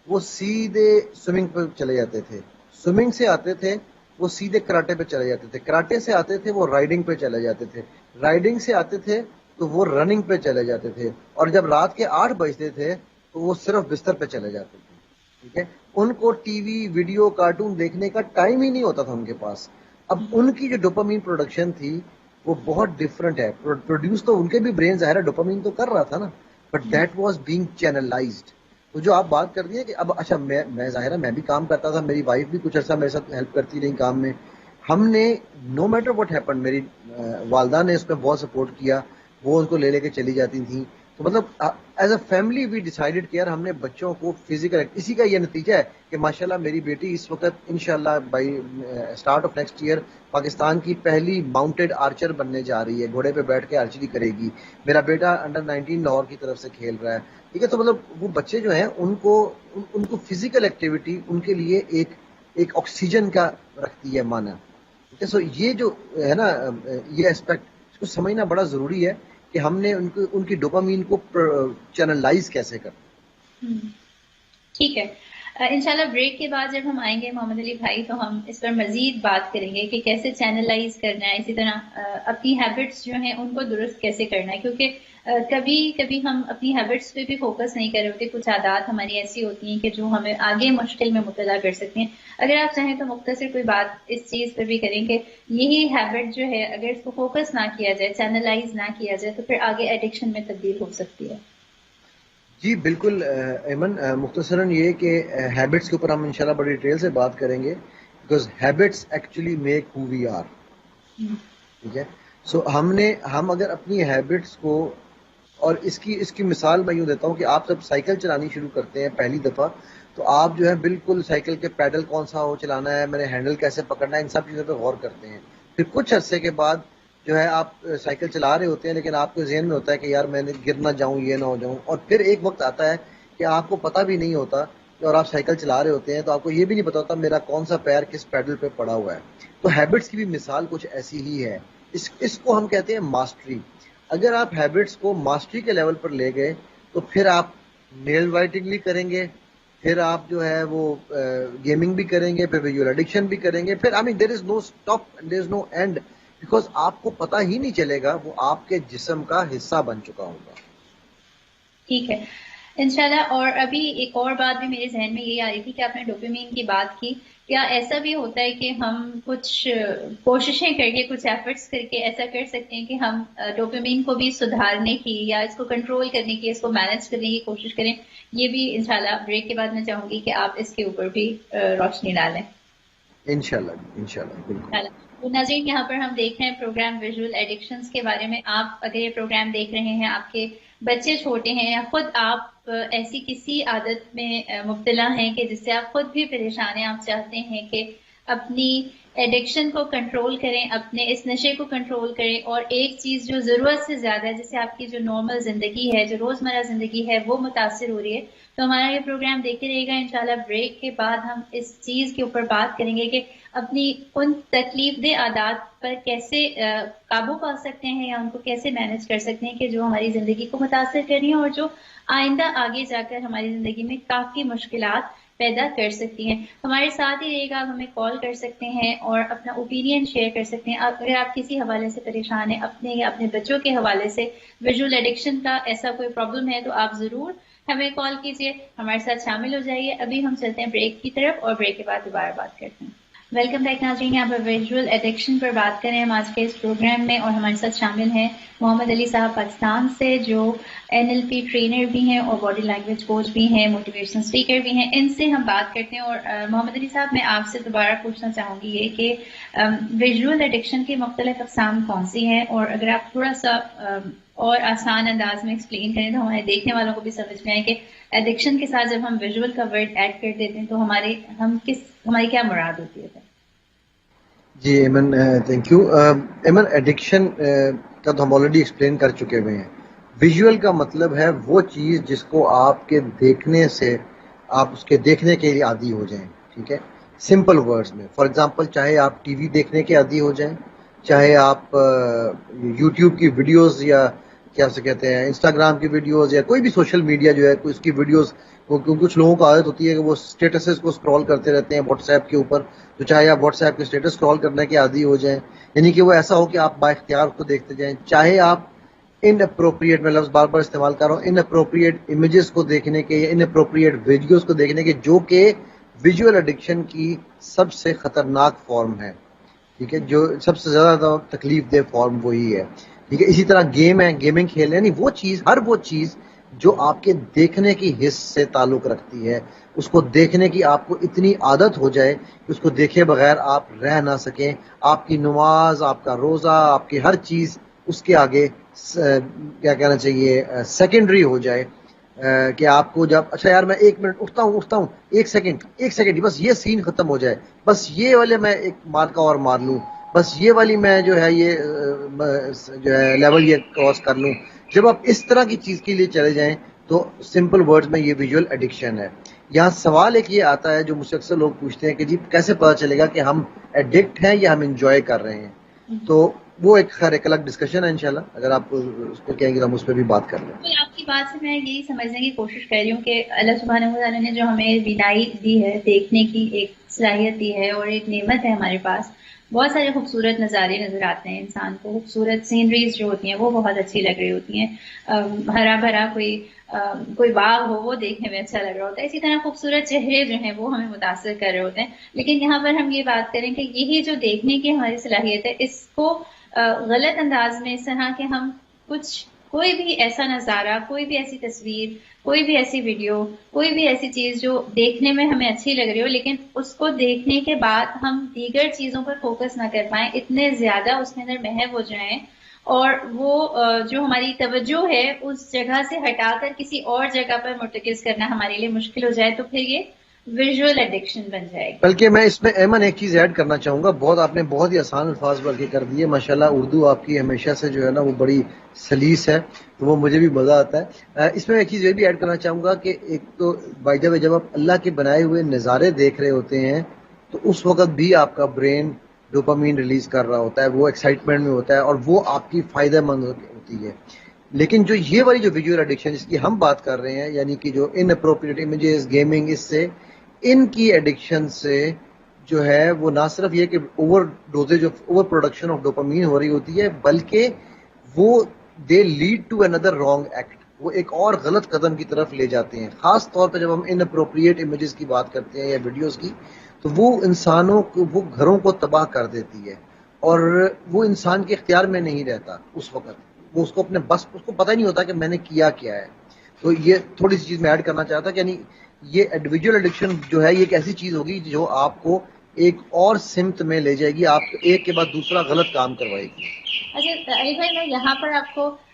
وہ سیدھے سوئمنگ پہ چلے جاتے تھے، سوئمنگ سے آتے تھے وہ سیدھے کراٹے پہ چلے جاتے تھے، کراٹے سے آتے تھے وہ رائڈنگ پہ چلے جاتے تھے، رائڈنگ سے آتے تھے تو وہ رننگ پہ چلے جاتے تھے، اور جب رات کے 8 بجتے تھے تو وہ صرف بستر پہ چلے جاتے تھے. ٹھیک ہے، ان کو ٹی وی، ویڈیو، کارٹون دیکھنے کا ٹائم ہی نہیں ہوتا تھا ان کے پاس. اب ان کی جو ڈوپامین پروڈکشن تھی وہ بہت ڈفرنٹ ہے. پروڈیوس تو ان کے بھی برین ظاہر ہے ڈوپامین تو کر رہا تھا نا، but that was being channelized. تو جو آپ بات کر رہی ہیں کہ اب اچھا میں ظاہر ہے میں بھی کام کرتا تھا، میری وائف بھی کچھ عرصہ میرے ساتھ ہیلپ کرتی رہی کام میں. ہم نے نو میٹر واٹ ہیپن، میری والدہ نے اس پہ بہت سپورٹ کیا، وہ ان کو لے کے چلی جاتی تھیں. تو مطلب as a family we decided کہ یار ہم نے بچوں کو فزیکل، اسی کا یہ نتیجہ ہے کہ ماشاءاللہ میری بیٹی اس وقت انشاءاللہ by start of next year Pakistan کی پہلی ماؤنٹڈ آرچر بننے جا رہی ہے، گھوڑے پہ بیٹھ کے آرچری کرے گی. میرا بیٹا انڈر 19 لاہور کی طرف سے کھیل رہا ہے. ٹھیک ہے، تو مطلب وہ بچے جو ہیں ان کو فزیکل ایکٹیویٹی ان کے لیے ایک آکسیجن کا رکھتی ہے معنی. ٹھیک ہے، سو یہ جو ہے نا یہ اسپیکٹ اس کو سمجھنا بڑا ضروری ہے کہ ہم نے ان کی ڈوپامین کو چینلائز کیسے کرنا. ٹھیک ہے، انشاءاللہ بریک کے بعد جب ہم آئیں گے محمد علی بھائی تو ہم اس پر مزید بات کریں گے کہ کیسے چینلائز کرنا ہے، اسی طرح اپنی ہیبٹس جو ہیں ان کو درست کیسے کرنا ہے، کیونکہ کبھی کبھی ہم اپنی ہیبٹس پہ بھی فوکس نہیں کر رہے ہوتے. کچھ عادات ہماری ایسی ہوتی ہیں کہ جو ہمیں آگے مشکل میں مبتلا کر سکتی ہیں. اگر آپ چاہیں تو مختصر کوئی بات اس چیز پہ بھی کریں کہ یہی ہیبٹ جو ہے اگر اس کو فوکس نہ کیا جائے، چینلائز نہ کیا جائے، تو پھر آگے ایڈکشن میں تبدیل ہو سکتی ہے. جی بالکل ایمن، مختصراً یہ کہ ہیبٹس کے اوپر ہم انشاءاللہ بڑی ڈیٹیل سے بات کریں گے، because habits actually make who we are. ٹھیک ہے، سو ہم اگر اپنی ہیبٹس کو، اور اس کی مثال میں یوں دیتا ہوں کہ آپ جب سائیکل چلانی شروع کرتے ہیں پہلی دفعہ تو آپ جو ہے بالکل سائیکل کے پیڈل کون سا ہو چلانا ہے، میں نے ہینڈل کیسے پکڑنا ہے، ان سب چیزوں پہ غور کرتے ہیں. پھر کچھ عرصے کے بعد جو ہے آپ سائیکل چلا رہے ہوتے ہیں لیکن آپ کے ذہن میں ہوتا ہے کہ یار میں نے گر نہ جاؤں، یہ نہ ہو جاؤں. اور پھر ایک وقت آتا ہے کہ آپ کو پتہ بھی نہیں ہوتا، اور آپ سائیکل چلا رہے ہوتے ہیں تو آپ کو یہ بھی نہیں پتا ہوتا میرا کون سا پیر کس پیڈل پہ پڑا ہوا ہے. تو ہیبٹس کی بھی مثال کچھ ایسی ہی ہے. اس کو ہم کہتے ہیں ماسٹری. اگر آپ ہیبٹس کو ماسٹری کے لیول پر لے گئے تو پھر آپ نیل رائٹنگ بھی کریں گے، پھر آپ جو ہے وہ گیمنگ بھی کریں گے، پھر ویژول ایڈکشن بھی کریں گے، پھر I mean there is no stop, there is no end, because آپ کو پتہ ہی نہیں چلے گا، وہ آپ کے جسم کا حصہ بن چکا ہوگا. ٹھیک ہے انشاءاللہ. اور ابھی ایک اور بات بھی میرے ذہن میں یہ آ رہی تھی کہ آپ نے ڈوپامین کی بات کی. کیا ایسا بھی ہوتا ہے کہ ہم کچھ کوششیں کر کے، کچھ ایفرٹس کر کے ایسا کر سکتے ہیں کہ ہم ڈوپامین کو بھی سدھارنے کی یا اس کو کنٹرول کرنے کی، اس کو مینج کرنے کی کوشش کریں؟ یہ بھی انشاءاللہ بریک کے بعد میں چاہوں گی کہ آپ اس کے اوپر بھی روشنی ڈالیں. انشاءاللہ بالکل. تو ناظرین، یہاں پر ہم دیکھ رہے ہیں پروگرام ویژول ایڈکشنز کے بارے میں. آپ اگر یہ پروگرام دیکھ رہے ہیں، آپ کے بچے چھوٹے ہیں یا خود آپ ایسی کسی عادت میں مبتلا ہیں کہ جس سے آپ خود بھی پریشان ہیں، آپ چاہتے ہیں کہ اپنی ایڈکشن کو کنٹرول کریں، اپنے اس نشے کو کنٹرول کریں، اور ایک چیز جو ضرورت سے زیادہ ہے، جس سے آپ کی جو نارمل زندگی ہے، جو روزمرہ زندگی ہے، وہ متاثر ہو رہی ہے، تو ہمارا یہ پروگرام دیکھتے رہے گا. انشاءاللہ بریک کے بعد ہم اس چیز کے اوپر بات کریں گے کہ اپنی ان تکلیف دہ عادات پر کیسے قابو پا سکتے ہیں یا ان کو کیسے مینج کر سکتے ہیں کہ جو ہماری زندگی کو متاثر کر رہی ہیں اور جو آئندہ آگے جا کر ہماری زندگی میں کافی مشکلات پیدا کر سکتی ہیں. ہمارے ساتھ ہی رہے گا، آپ ہمیں کال کر سکتے ہیں اور اپنا اوپینین شیئر کر سکتے ہیں. اگر آپ کسی حوالے سے پریشان ہیں، اپنے یا اپنے بچوں کے حوالے سے ویژول ایڈکشن کا ایسا کوئی پرابلم ہے، تو آپ ضرور ہمیں کال کیجیے، ہمارے ساتھ شامل ہو جائیے. ابھی ہم چلتے ہیں بریک کی طرف اور بریک کے بعد دوبارہ بات کرتے ہیں. ویلکم بیک ناظرین، یہاں پر ویژول ایڈکشن پر بات کریں ہم آج کے اس پروگرام میں، اور ہمارے ساتھ شامل ہیں محمد علی صاحب پاکستان سے، جو NLP ٹرینر بھی ہیں اور باڈی لینگویج کوچ بھی ہیں، موٹیویشنل اسپیکر بھی ہیں. ان سے ہم بات کرتے ہیں. اور محمد علی صاحب، میں آپ سے دوبارہ پوچھنا چاہوں گی یہ کہ ویژول ایڈکشن کی مختلف اقسام کون سی ہیں، اور اگر آپ تھوڑا سا اور آسان انداز میں ایکسپلین کریں تو ہمارے دیکھنے والوں کو بھی سمجھ میں آئے کہ ایڈکشن کے ساتھ جب ہم ویژول کا ورڈ ایڈ کر دیتے ہیں تو ہماری کیا مراد ہوتی ہے؟ جی Aiman, thank you. Aiman, addiction کا تو ہم آلریڈی ایکسپلین کر چکے ہوئے ہیں. ویژول کا مطلب ہے وہ چیز جس کو آپ کے دیکھنے سے آپ اس کے دیکھنے کے لیے عادی ہو جائیں. ٹھیک ہے، سمپل ورڈز میں. فار ایگزامپل، چاہے آپ ٹی وی دیکھنے کے عادی ہو جائیں، چاہے آپ یوٹیوب کی ویڈیوز یا کیا سے کہتے ہیں انسٹاگرام کی ویڈیوز یا کوئی بھی سوشل میڈیا جو ہے اس کی ویڈیوز، کچھ لوگوں کو عادت ہوتی ہے کہ وہ اسٹیٹسز کو اسکرول کرتے رہتے ہیں واٹس ایپ کے اوپر. تو چاہے آپ واٹس ایپ کے اسٹیٹس اسکرول کرنے کے عادی ہو جائیں، یعنی کہ وہ ایسا ہو کہ آپ با اختیار کو دیکھتے جائیں. چاہے آپ ان اپروپریٹ، میں لفظ بار بار استعمال کر رہا ہوں، ان اپروپریٹ امیجز کو دیکھنے کے یا ان اپروپریٹ ویڈیوز کو دیکھنے کے، جو کہ ویژول ایڈکشن کی سب سے خطرناک فارم ہے. ٹھیک ہے، جو سب سے زیادہ تکلیف دہ فارم وہی ہے. ٹھیک ہے، اسی طرح گیم ہے، گیمنگ کھیل ہے، یعنی وہ چیز، ہر وہ چیز جو آپ کے دیکھنے کی حس سے تعلق رکھتی ہے، اس کو دیکھنے کی آپ کو اتنی عادت ہو جائے کہ اس کو دیکھے بغیر آپ رہ نہ سکیں. آپ کی نماز، آپ کا روزہ، آپ کی ہر چیز اس کے آگے کیا کہنا چاہیے، سیکنڈری ہو جائے. کہ آپ کو جب اچھا یار میں 1 منٹ اٹھتا ہوں 1 سیکنڈ بس یہ سین ختم ہو جائے، بس یہ والے میں ایک مار کا اور مار لوں، بس یہ والی میں جو ہے یہ جو ہے لیول یہ کراس کر لوں. جب آپ اس طرح کی چیز کے لیے چلے جائیں تو سمپل ورڈز میں یہ ویژول ایڈکشن ہے. یہاں سوال ایک یہ آتا ہے جو مجھ سے اکثر لوگ پوچھتے ہیں کہ جی کیسے پتا چلے گا کہ ہم ایڈکٹ ہیں یا ہم انجوائے کر رہے ہیں. تو وہ ایک خیر ایک الگ ڈسکشن ہے، انشاءاللہ اگر آپ اس پہ کہیں گے تو ہم اس پہ بھی بات کر لیں. آپ کی بات سے میں یہی سمجھنے کی کوشش کر رہی ہوں کہ اللہ سبحانہ و تعالیٰ نے جو ہمیں بینائی دی ہے، دیکھنے کی ایک صلاحیت دی ہے اور ایک نعمت ہے ہمارے پاس. بہت سارے خوبصورت نظارے نظر آتے ہیں انسان کو، خوبصورت سینریز جو ہوتی ہیں وہ بہت اچھی لگ رہی ہوتی ہیں. ہرا بھرا کوئی باغ ہو وہ دیکھنے میں اچھا لگ رہا ہوتا ہے. اسی طرح خوبصورت چہرے جو ہیں وہ ہمیں متاثر کر رہے ہوتے ہیں. لیکن یہاں پر ہم یہ بات کریں کہ یہی جو دیکھنے کی ہماری صلاحیت ہے، اس کو غلط انداز میں اس طرح کہ ہم کوئی بھی ایسا نظارہ، کوئی بھی ایسی تصویر، کوئی بھی ایسی ویڈیو، کوئی بھی ایسی چیز جو دیکھنے میں ہمیں اچھی لگ رہی ہو، لیکن اس کو دیکھنے کے بعد ہم دیگر چیزوں پر فوکس نہ کر پائیں، اتنے زیادہ اس کے اندر محو ہو جائیں اور وہ جو ہماری توجہ ہے اس جگہ سے ہٹا کر کسی اور جگہ پر مرتکز کرنا ہمارے لیے مشکل ہو جائے، تو پھر یہ ویژول ایڈکشن بن جائے گی. بلکہ میں اس میں ایمن ایک چیز ایڈ کرنا چاہوں گا. آپ نے بہت ہی آسان الفاظ بلکہ کر دیے ماشاءاللہ. اردو آپ کی ہمیشہ سے جو ہے نا وہ بڑی سلیس ہے، تو وہ مجھے بھی مزہ آتا ہے. اس میں ایک چیز یہ بھی ایڈ کرنا چاہوں گا کہ ایک تو بائی دا وے جب آپ اللہ کے بنائے ہوئے نظارے دیکھ رہے ہوتے ہیں تو اس وقت بھی آپ کا برین ڈوپامین ریلیز کر رہا ہوتا ہے، وہ ایکسائٹمنٹ میں ہوتا ہے اور وہ آپ کی فائدہ مند ہوتی ہے. لیکن جو یہ والی جو ویژول ایڈکشن جس کی ہم بات کر رہے ہیں، یعنی کہ جو ان اپروپریٹ امیجز، گیمنگ، اس سے ان کی ایڈکشن سے جو ہے وہ نہ صرف یہ کہ over dosage of over production of dopamine ہو رہی ہوتی ہے، بلکہ وہ دے لیڈ ٹو اندر رانگ ایکٹ، وہ ایک اور غلط قدم کی طرف لے جاتے ہیں. خاص طور پہ جب ہم ان اپروپریٹ امیجز کی بات کرتے ہیں یا ویڈیوز کی، تو وہ انسانوں کو، وہ گھروں کو تباہ کر دیتی ہے اور وہ انسان کے اختیار میں نہیں رہتا اس وقت. وہ اس کو اپنے بس، اس کو پتہ ہی نہیں ہوتا کہ میں نے کیا کیا ہے. تو یہ تھوڑی سی چیز میں ایڈ کرنا چاہتا کہ یعنی یہ ویژول ایڈکشن جو ہے یہ ایک ایسی چیز ہوگی جو آپ کو ایک اور سمت میں لے جائے گی، آپ ایک کے بعد دوسرا غلط کام کروائے گی. اچھا علی بھائی، میں یہاں پر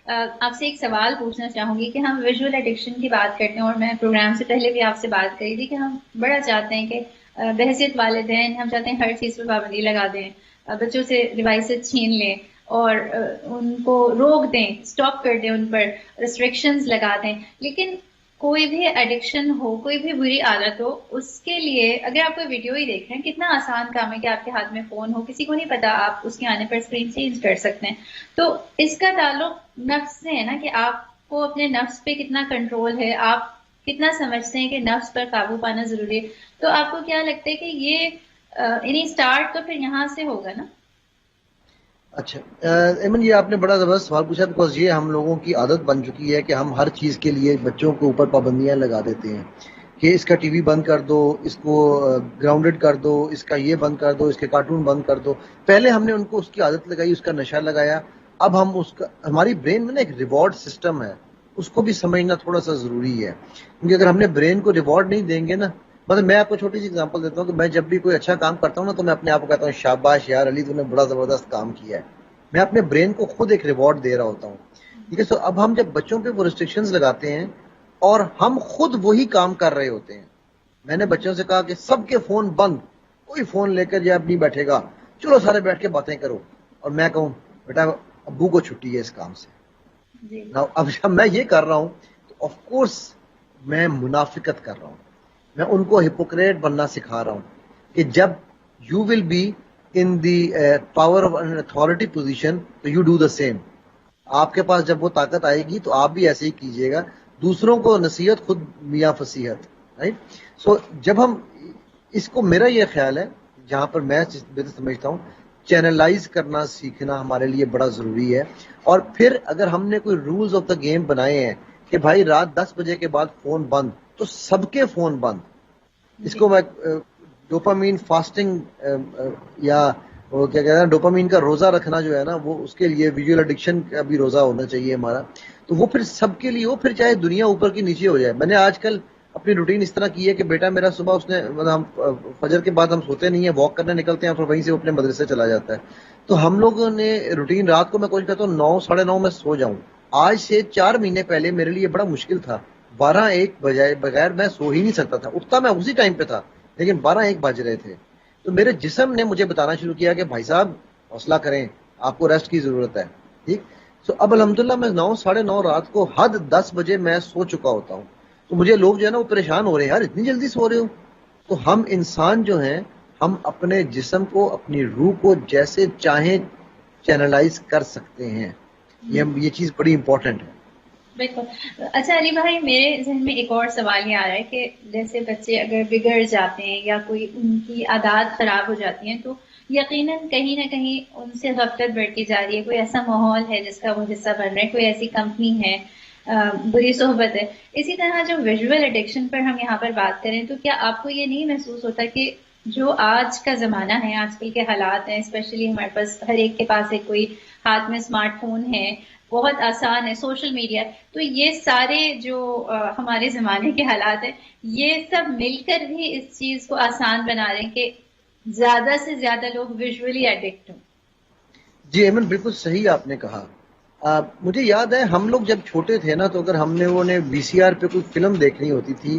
آپ سے ایک سوال پوچھنا چاہوں گی کہ ہم ویژول ایڈکشن کی بات کرتے ہیں، اور میں پروگرام سے پہلے بھی آپ سے بات کری تھی کہ ہم بڑا چاہتے ہیں کہ بحیثیت والدین ہم چاہتے ہیں ہر چیز پر پابندی لگا دیں، بچوں سے ڈیوائسز چھین لیں اور ان کو روک دیں، اسٹاپ کر دیں، ان پر ریسٹرکشنز لگا دیں. لیکن کوئی بھی ایڈکشن ہو، کوئی بھی بری عادت ہو، اس کے لیے اگر آپ کوئی ویڈیو ہی دیکھ رہے ہیں، کتنا آسان کام ہے کہ آپ کے ہاتھ میں فون ہو، کسی کو نہیں پتا، آپ اس کے آنے پر اسکرین چینج کر سکتے ہیں. تو اس کا تعلق نفس سے ہے نا، کہ آپ کو اپنے نفس پہ کتنا کنٹرول ہے، آپ کتنا سمجھتے ہیں کہ نفس پر قابو پانا ضروری ہے. تو آپ کو کیا لگتا ہے کہ یہ یعنی اسٹارٹ تو پھر یہاں سے ہوگا نا؟ اچھا ایمن، یہ آپ نے بڑا زبردست سوال پوچھا، بیکاز یہ ہم لوگوں کی عادت بن چکی ہے کہ ہم ہر چیز کے لیے بچوں کے اوپر پابندیاں لگا دیتے ہیں. کہ اس کا ٹی وی بند کر دو، اس کو گراؤنڈڈ کر دو، اس کا یہ بند کر دو، اس کے کارٹون بند کر دو. پہلے ہم نے ان کو اس کی عادت لگائی، اس کا نشہ لگایا. اب ہم اس کا، ہماری برین میں نا ایک ریوارڈ سسٹم ہے، اس کو بھی سمجھنا تھوڑا سا ضروری ہے. کیونکہ اگر ہم نے برین کو ریوارڈ نہیں دیں گے نا، مطلب میں آپ کو چھوٹی سی اگزامپل دیتا ہوں کہ میں جب بھی کوئی اچھا کام کرتا ہوں نا تو میں اپنے آپ کو کہتا ہوں شاباش یار علی تو نے بڑا زبردست کام کیا ہے. میں اپنے برین کو خود ایک ریوارڈ دے رہا ہوتا ہوں. ٹھیک ہے. سو اب ہم جب بچوں پہ وہ ریسٹرکشنز لگاتے ہیں اور ہم خود وہی کام کر رہے ہوتے ہیں. میں نے بچوں سے کہا کہ سب کے فون بند، کوئی فون لے کر جب نہیں بیٹھے گا، چلو سارے بیٹھ کے باتیں کرو. اور میں کہوں بیٹا ابو کو چھٹی ہے اس کام سے. اب جب میں یہ کر رہا ہوں تو آف کورس میں منافقت کر رہا ہوں، میں ان کو ہپوکریٹ بننا سکھا رہا ہوں کہ جب you will be in the power of an authority position تو یو ڈو دا سیم. آپ کے پاس جب وہ طاقت آئے گی تو آپ بھی ایسے ہی کیجیے گا. دوسروں کو نصیحت خود میاں فصیحت. رائٹ. سو جب ہم اس کو، میرا یہ خیال ہے جہاں پر میں بہتر سمجھتا ہوں، چینلائز کرنا سیکھنا ہمارے لیے بڑا ضروری ہے. اور پھر اگر ہم نے کوئی رولز آف دا گیم بنائے ہیں کہ بھائی رات 10 بجے کے بعد فون بند، تو سب کے فون بند. اس کو میں ڈوپامین فاسٹنگ یا وہ کیا کہتے ہیں ڈوپامین کا روزہ رکھنا جو ہے نا، وہ اس کے لیے ویژول ایڈکشن کا بھی روزہ ہونا چاہیے ہمارا. تو وہ پھر سب کے لیے ہو، پھر چاہے دنیا اوپر کی نیچے ہو جائے. میں نے آج کل اپنی روٹین اس طرح کی ہے کہ بیٹا میرا صبح اس نے، مطلب ہم فجر کے بعد ہم سوتے نہیں ہیں، واک کرنے نکلتے ہیں، پھر وہیں سے وہ اپنے مدرسے چلا جاتا ہے. تو ہم لوگوں نے روٹین رات کو میں کوشش کرتا ہوں 9 ساڑھے 9 میں سو جاؤں. آج سے 4 مہینے پہلے میرے لیے بڑا مشکل تھا. 12-1 بجائے بغیر میں سو ہی نہیں سکتا تھا. اٹھتا میں اسی ٹائم پہ تھا لیکن 12-1 بج رہے تھے. تو میرے جسم نے مجھے بتانا شروع کیا کہ بھائی صاحب حوصلہ کریں، آپ کو ریسٹ کی ضرورت ہے. ٹھیک. سو اب الحمدللہ میں 9 ساڑھے 9 رات کو حد 10 بجے میں سو چکا ہوتا ہوں. تو مجھے لوگ جو ہے نا وہ پریشان ہو رہے ہیں، یار اتنی جلدی سو رہے ہو. تو ہم انسان جو ہیں، ہم اپنے جسم کو، اپنی روح کو جیسے چاہیں چینلائز کر سکتے ہیں. یہ چیز بڑی امپورٹنٹ ہے. بالکل. اچھا علی بھائی، میرے ذہن میں ایک اور سوال یہ آ رہا ہے کہ جیسے بچے اگر بگڑ جاتے ہیں یا کوئی ان کی عادات خراب ہو جاتی ہیں تو یقیناً کہیں نہ کہیں ان سے غفلت بڑھتی جا رہی ہے. کوئی ایسا ماحول ہے جس کا وہ حصہ بن رہے ہیں، کوئی ایسی کمپنی ہے، بری صحبت ہے. اسی طرح جو ویژول ایڈکشن پر ہم یہاں پر بات کریں تو کیا آپ کو یہ نہیں محسوس ہوتا کہ جو آج کا زمانہ ہے، آج کل کے حالات ہیں، اسپیشلی ہمارے پاس ہر ایک کے پاس ایک کوئی ہاتھ میں اسمارٹ فون ہے، بہت آسان ہے، سوشل میڈیا، تو یہ سارے جو ہمارے زمانے کے حالات ہیں، یہ سب مل کر بھی اس چیز کو آسان بنا رہے ہیں کہ زیادہ سے زیادہ لوگ ویژولی ایڈکٹ ہوں. جی ایمن بالکل صحیح آپ نے کہا. مجھے یاد ہے ہم لوگ جب چھوٹے تھے نا، تو اگر ہم نے وہ وی سی آر پہ کوئی فلم دیکھنی ہوتی تھی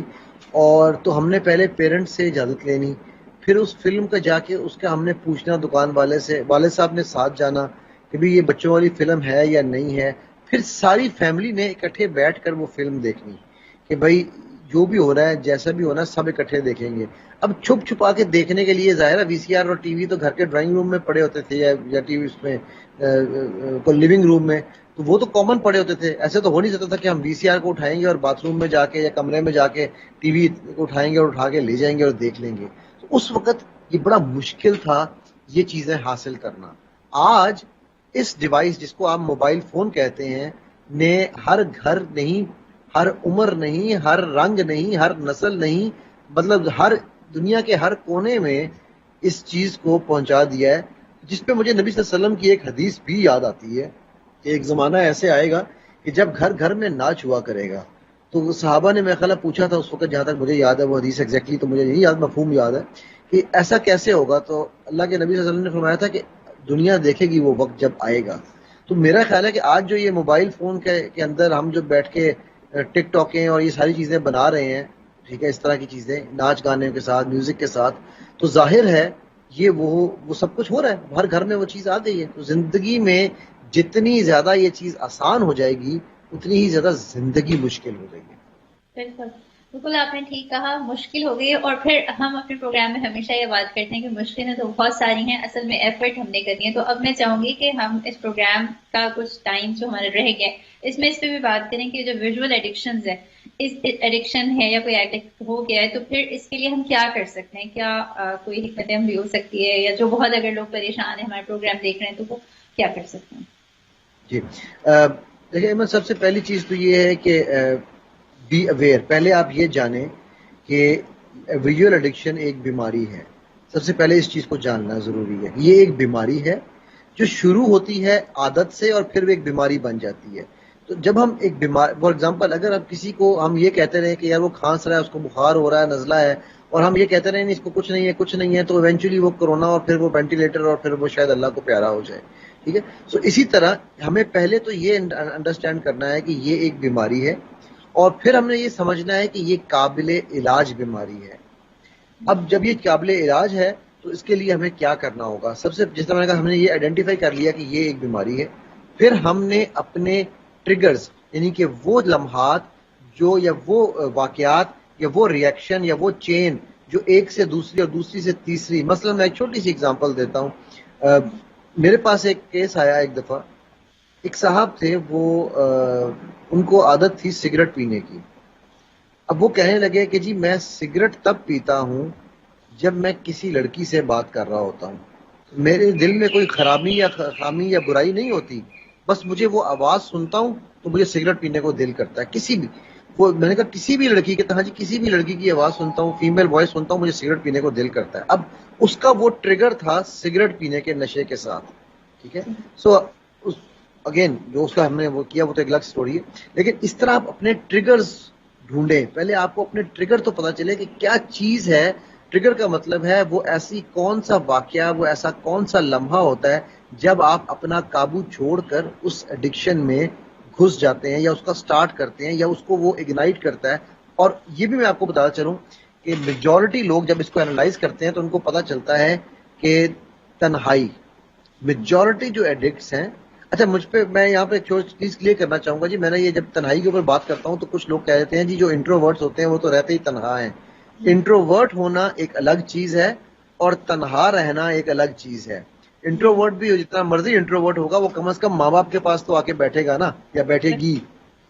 اور تو ہم نے پہلے پیرنٹس سے اجازت لینی، پھر اس فلم کا جا کے اس کا ہم نے پوچھنا دکان والے سے، والد صاحب نے ساتھ جانا کہ بھی یہ بچوں والی فلم ہے یا نہیں ہے. پھر ساری فیملی نے اکٹھے بیٹھ کر وہ فلم دیکھنی کہ بھائی جو بھی ہو رہا ہے، جیسا بھی ہونا ہے، سب اکٹھے دیکھیں گے. اب چھپ چھپا کے دیکھنے کے لیے ظاہر ہے وی سی آر اور ٹی وی تو گھر کے ڈرائنگ روم میں پڑے ہوتے تھے یا ٹی وی اس میں لیونگ روم میں، تو وہ تو کامن پڑے ہوتے تھے. ایسے تو ہو نہیں سکتا تھا کہ ہم وی سی آر کو اٹھائیں گے اور باتھ روم میں جا کے یا کمرے میں جا کے ٹی وی کو اٹھائیں گے اور اٹھا کے لے جائیں گے اور دیکھ لیں گے. تو اس وقت یہ بڑا مشکل تھا یہ چیزیں حاصل کرنا. آج اس ڈیوائس جس کو آپ موبائل فون کہتے ہیں نے ہر گھر نہیں، ہر عمر نہیں، ہر رنگ نہیں، ہر نسل نہیں، مطلب ہر دنیا کے ہر کونے میں اس چیز کو پہنچا دیا ہے. جس پہ مجھے نبی صلی اللہ علیہ وسلم کی ایک حدیث بھی یاد آتی ہے کہ ایک زمانہ ایسے آئے گا کہ جب گھر گھر میں ناچ ہوا کرے گا. تو صحابہ نے میرا خیال پوچھا تھا اس وقت، جہاں تک مجھے یاد ہے وہ حدیث ایگزیکٹلی تو مجھے نہیں یاد، مفہوم یاد ہے کہ ایسا کیسے ہوگا. تو اللہ کے نبی صلی اللہ علیہ وسلم نے فرمایا تھا کہ دنیا دیکھے گی وہ وقت جب آئے گا. تو میرا خیال ہے کہ آج جو یہ موبائل فون کے اندر ہم جو بیٹھ کے ٹک ٹاکیں اور یہ ساری چیزیں بنا رہے ہیں، ٹھیک ہے، اس طرح کی چیزیں ناچ گانے کے ساتھ، میوزک کے ساتھ، تو ظاہر ہے یہ وہ سب کچھ ہو رہا ہے، ہر گھر میں وہ چیز آ گئی ہے. تو زندگی میں جتنی زیادہ یہ چیز آسان ہو جائے گی اتنی ہی زیادہ زندگی مشکل ہو جائے گی. بالکل بالکل، آپ نے ٹھیک کہا، مشکل ہو گئی. اور پھر ہم اپنے پروگرام میں ہمیشہ یہ بات کرتے ہیں کہ مشکلیں تو بہت ساری ہیں، اصل میں ایفرٹ ہم نے کرنی ہے. تو اب میں چاہوں گی کہ ہم اس پروگرام کا کچھ ٹائم جو ہمارا رہ گیا اس میں اس پہ بھی بات کریں کہ جو ویژول ایڈکشنز ہے، اس ایڈکشن ہے یا کوئی ایڈکٹ ہو گیا ہے تو پھر اس کے لیے ہم کیا کر سکتے ہیں، کیا کوئی حکمت عملی ہو سکتی ہے، یا جو بہت اگر لوگ پریشان ہیں ہمارے پروگرام دیکھ رہے ہیں تو وہ کیا کر سکتے ہیں. جی دیکھیں، سب سے پہلی چیز تو یہ ہے کہ بی اویئر. پہلے آپ یہ جانیں کہ ویژول ایڈکشن ایک بیماری ہے. سب سے پہلے اس چیز کو جاننا ضروری ہے. یہ ایک بیماری ہے جو شروع ہوتی ہے عادت سے اور پھر وہ ایک بیماری بن جاتی ہے. تو جب ہم ایک بیمار فار ایگزامپل اگر اب کسی کو ہم یہ کہتے رہے کہ یار وہ کھانس رہا ہے, اس کو بخار ہو رہا ہے, نزلہ ہے, اور ہم یہ کہتے رہے اس کو کچھ نہیں ہے, تو ایونچولی وہ کرونا اور پھر وہ وینٹیلیٹر اور پھر وہ شاید اللہ کو پیارا ہو جائے. ٹھیک ہے. سو اسی طرح ہمیں پہلے تو یہ انڈرسٹینڈ کرنا ہے کہ یہ ایک بیماری ہے, اور پھر ہم نے یہ سمجھنا ہے کہ یہ قابل علاج بیماری ہے. اب جب یہ قابل علاج ہے تو اس کے لیے ہمیں کیا کرنا ہوگا؟ سب سے جس طرح میں نے کہا, ہم نے یہ آئیڈینٹیفائی کر لیا کہ یہ ایک بیماری ہے. پھر ہم نے اپنے ٹریگرز, یعنی کہ وہ لمحات جو یا وہ واقعات یا وہ ریئیکشن یا وہ چین جو ایک سے دوسری اور دوسری سے تیسری, مثلا میں ایک چھوٹی سی اگزامپل دیتا ہوں. میرے پاس ایک کیس آیا ایک دفعہ. ایک صاحب تھے, وہ ان کو عادت تھی سگریٹ پینے کی. اب وہ کہنے لگے کہ جی میں سگریٹ تب پیتا ہوں جب میں کسی لڑکی سے بات کر رہا ہوتا ہوں. میرے دل میں کوئی خرابی یا خامی یا برائی نہیں ہوتی, بس مجھے وہ آواز سنتا ہوں تو مجھے سگریٹ پینے کو دل کرتا ہے. کسی بھی, وہ میں نے کہا کسی بھی لڑکی کے, ہاں جی کسی بھی لڑکی کی آواز سنتا ہوں, فیمیل وائس سنتا ہوں, مجھے سگریٹ پینے کو دل کرتا ہے. اب اس کا وہ ٹریگر تھا سگریٹ پینے کے نشے کے ساتھ. ٹھیک ہے. سو اگین جو اس کا ہم نے وہ کیا وہ تو ایک الگ سٹوری ہے, لیکن اس طرح آپ اپنے ٹریگرز ڈھونڈیں. پہلے آپ کو اپنے ٹریگر تو پتا چلے کہ کیا چیز ہے. ٹریگر کا مطلب ہے وہ ایسی کون سا واقعہ, وہ ایسا کون سا لمحہ ہوتا ہے جب آپ اپنا قابو چھوڑ کر اس ایڈکشن میں گھس جاتے ہیں, یا اس کا سٹارٹ کرتے ہیں, یا اس کو وہ اگنائٹ کرتا ہے. اور یہ بھی میں آپ کو بتا چلوں کہ میجورٹی لوگ جب اس کو اینالائز کرتے ہیں تو ان کو پتا چلتا ہے کہ تنہائی, میجورٹی جو ایڈکٹس ہیں. اچھا مجھ پہ میں یہاں پہ ایک چیز کلیئر کرنا چاہوں گا جی. میں نے یہ جب تنہائی کے اوپر بات کرتا ہوں تو کچھ لوگ کہہ دیتے ہیں جی جو انٹروورٹس ہوتے ہیں وہ تو رہتے ہی تنہا ہیں. انٹروورٹ ہونا ایک الگ چیز ہے اور تنہا رہنا ایک الگ چیز ہے. انٹروورٹ بھی جتنا مرضی انٹروورٹ ہوگا, وہ کم از کم ماں باپ کے پاس تو آ کے بیٹھے گا نا, یا بیٹھے گی.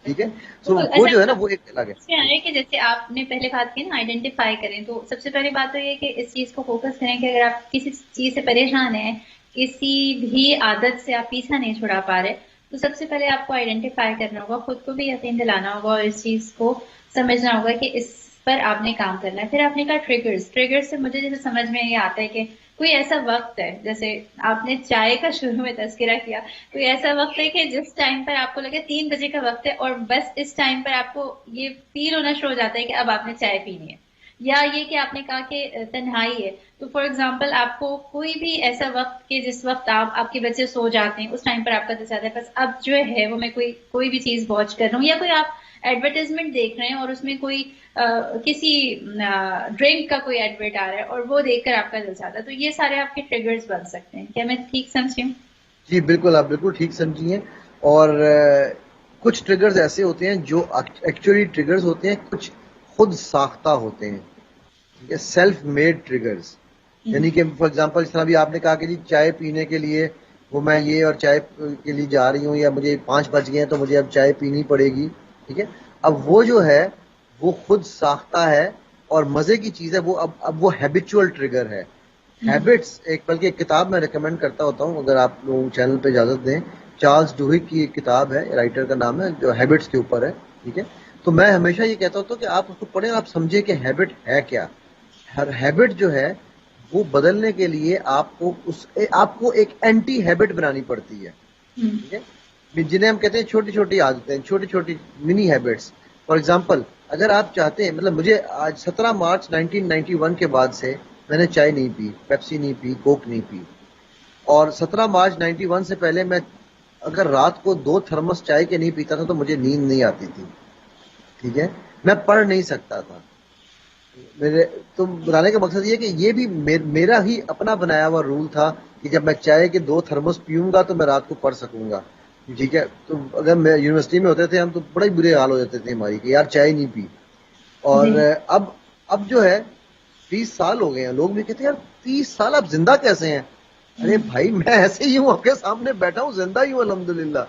ٹھیک ہے. سو وہ جو ہے نا وہ ایک الگ ہے. کہ جیسے آپ نے پہلے بات کی نا آئیڈینٹیفائی کریں, تو سب سے پہلی بات تو یہ کہ اس چیز کو فوکس کریں کہ اگر آپ کسی چیز سے پریشان ہیں, کسی بھی عادت سے آپ پیچھا نہیں چھڑا پا رہے, تو سب سے پہلے آپ کو آئیڈینٹیفائی کرنا ہوگا, خود کو بھی یقین دلانا ہوگا اور اس چیز کو سمجھنا ہوگا کہ اس پر آپ نے کام کرنا ہے. پھر آپ نے کہا ٹریگرز سے مجھے جیسے سمجھ میں یہ آتا ہے کہ کوئی ایسا وقت ہے, جیسے آپ نے چائے کا شروع میں تذکرہ کیا, کوئی ایسا وقت ہے کہ جس ٹائم پر آپ کو لگے 3 بجے کا وقت ہے اور بس اس ٹائم پر آپ کو یہ فیل ہونا شروع ہو جاتا ہے کہ اب آپ نے چائے پینی ہے. یا یہ کہ آپ نے کہا کہ تنہائی ہے, تو فار ایگزامپل آپ کو کوئی بھی ایسا وقت کہ جس وقت آپ کے بچے سو جاتے ہیں, اس ٹائم پر آپ کا دل چاہتا ہے بس اب جو ہے وہ میں کوئی بھی چیز واچ کر رہا ہوں, یا کوئی آپ ایڈورٹائزمنٹ دیکھ رہے ہیں اور اس میں کوئی کسی ڈرنک کا کوئی ایڈورٹ آ رہا ہے اور وہ دیکھ کر آپ کا دل چاہتا ہے, تو یہ سارے آپ کے ٹریگرز بن سکتے ہیں. کیا میں ٹھیک سمجھی ہوں؟ جی بالکل, آپ بالکل ٹھیک سمجھی ہیں. اور کچھ ٹریگرز ایسے ہوتے ہیں جو ایکچولی ٹریگرز ہوتے ہیں, کچھ خود ساختہ ہوتے ہیں, سیلف میڈ ٹریگرز. یعنی کہ فار ایگزامپل جس طرح بھی آپ نے کہا کہ جی چائے پینے کے لیے وہ میں یہ اور چائے کے لیے جا رہی ہوں, یا مجھے 5 بج گئے ہیں تو مجھے اب چائے پینی پڑے گی. ٹھیک ہے. اب وہ جو ہے وہ خود ساختہ ہے اور مزے کی چیز ہے, وہ اب وہ ہیبیچول ٹریگر ہے. ہیبٹس ایک, بلکہ ایک کتاب میں ریکمینڈ کرتا ہوتا ہوں اگر آپ لوگ چینل پہ اجازت دیں, چارلز ڈوہک کی ایک کتاب ہے, رائٹر کا نام ہے, جو ہیبٹس کے اوپر ہے. ٹھیک ہے. تو میں ہمیشہ یہ کہتا ہوتا ہوں کہ آپ اس کو پڑھیں اور آپ سمجھیں کہ ہیبٹ ہے کیا. ہر ہیبٹ جو ہے وہ بدلنے کے لیے آپ کو ایک اینٹی ہیبٹ بنانی پڑتی ہے. ٹھیک ہے. جنہیں ہم کہتے ہیں چھوٹی چھوٹی عادتیں, چھوٹی چھوٹی منی ہیبٹس. فار ایگزامپل اگر آپ چاہتے ہیں, مطلب مجھے آج 17 مارچ 1991 کے بعد سے میں نے چائے نہیں پی, پیپسی نہیں پی, کوک نہیں پی. اور 17 مارچ 91 سے پہلے میں اگر رات کو 2 تھرمس چائے کے نہیں پیتا تھا تو مجھے نیند نہیں آتی تھی. ٹھیک ہے. میں پڑھ نہیں سکتا تھا. تو بتانے کا مقصد یہ کہ یہ بھی میرا ہی اپنا بنایا ہوا رول تھا کہ جب میں چائے کے 2 تھرمس پیوں گا تو میں رات کو پڑھ سکوں گا. ٹھیک ہے. تو اگر میں یونیورسٹی میں ہوتے تھے ہم تو بڑے برے حال ہو جاتے تھے ہماری کہ یار چائے نہیں پی. اور اب جو ہے 30 سال ہو گئے ہیں, لوگ بھی کہتے ہیں یار 30 سال آپ زندہ کیسے ہیں؟ ارے بھائی میں ایسے ہی ہوں, آپ کے سامنے بیٹھا ہوں, زندہ ہی ہوں الحمدللہ.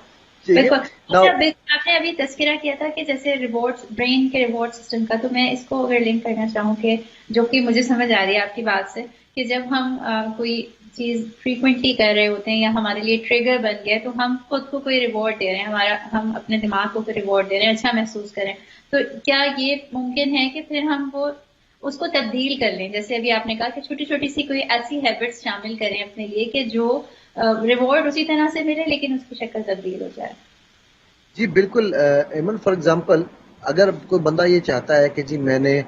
آپ نے ابھی تذکرہ کیا تھا کہ جیسے ریوارڈ, برین کے ریوارڈ سسٹم کا, تو میں اس کو اگر لنک کرنا چاہوں کہ جو کہ مجھے سمجھ آ رہی ہے آپ کی بات سے, کہ جب ہم کوئی چیز فریکوینٹلی کر رہے ہوتے ہیں یا ہمارے لیے ٹریگر بن گیا تو ہم خود کو کوئی ریوارڈ دے رہے ہیں, ہم اپنے دماغ کو کوئی ریوارڈ دے رہے ہیں, اچھا محسوس کریں. تو کیا یہ ممکن ہے کہ پھر ہم وہ اس کو تبدیل کر لیں. جیسے ابھی آپ نے کہا کہ چھوٹی چھوٹی سی کوئی ایسی ہیبٹس شامل کریں اپنے لیے کہ جو ریوارڈ اسی طرح سے ملے لیکن اس کی شکل تبدیل ہو جائے. جی بالکل ایمن، فار ایگزامپل اگر کوئی بندہ یہ چاہتا ہے کہ جی میں نے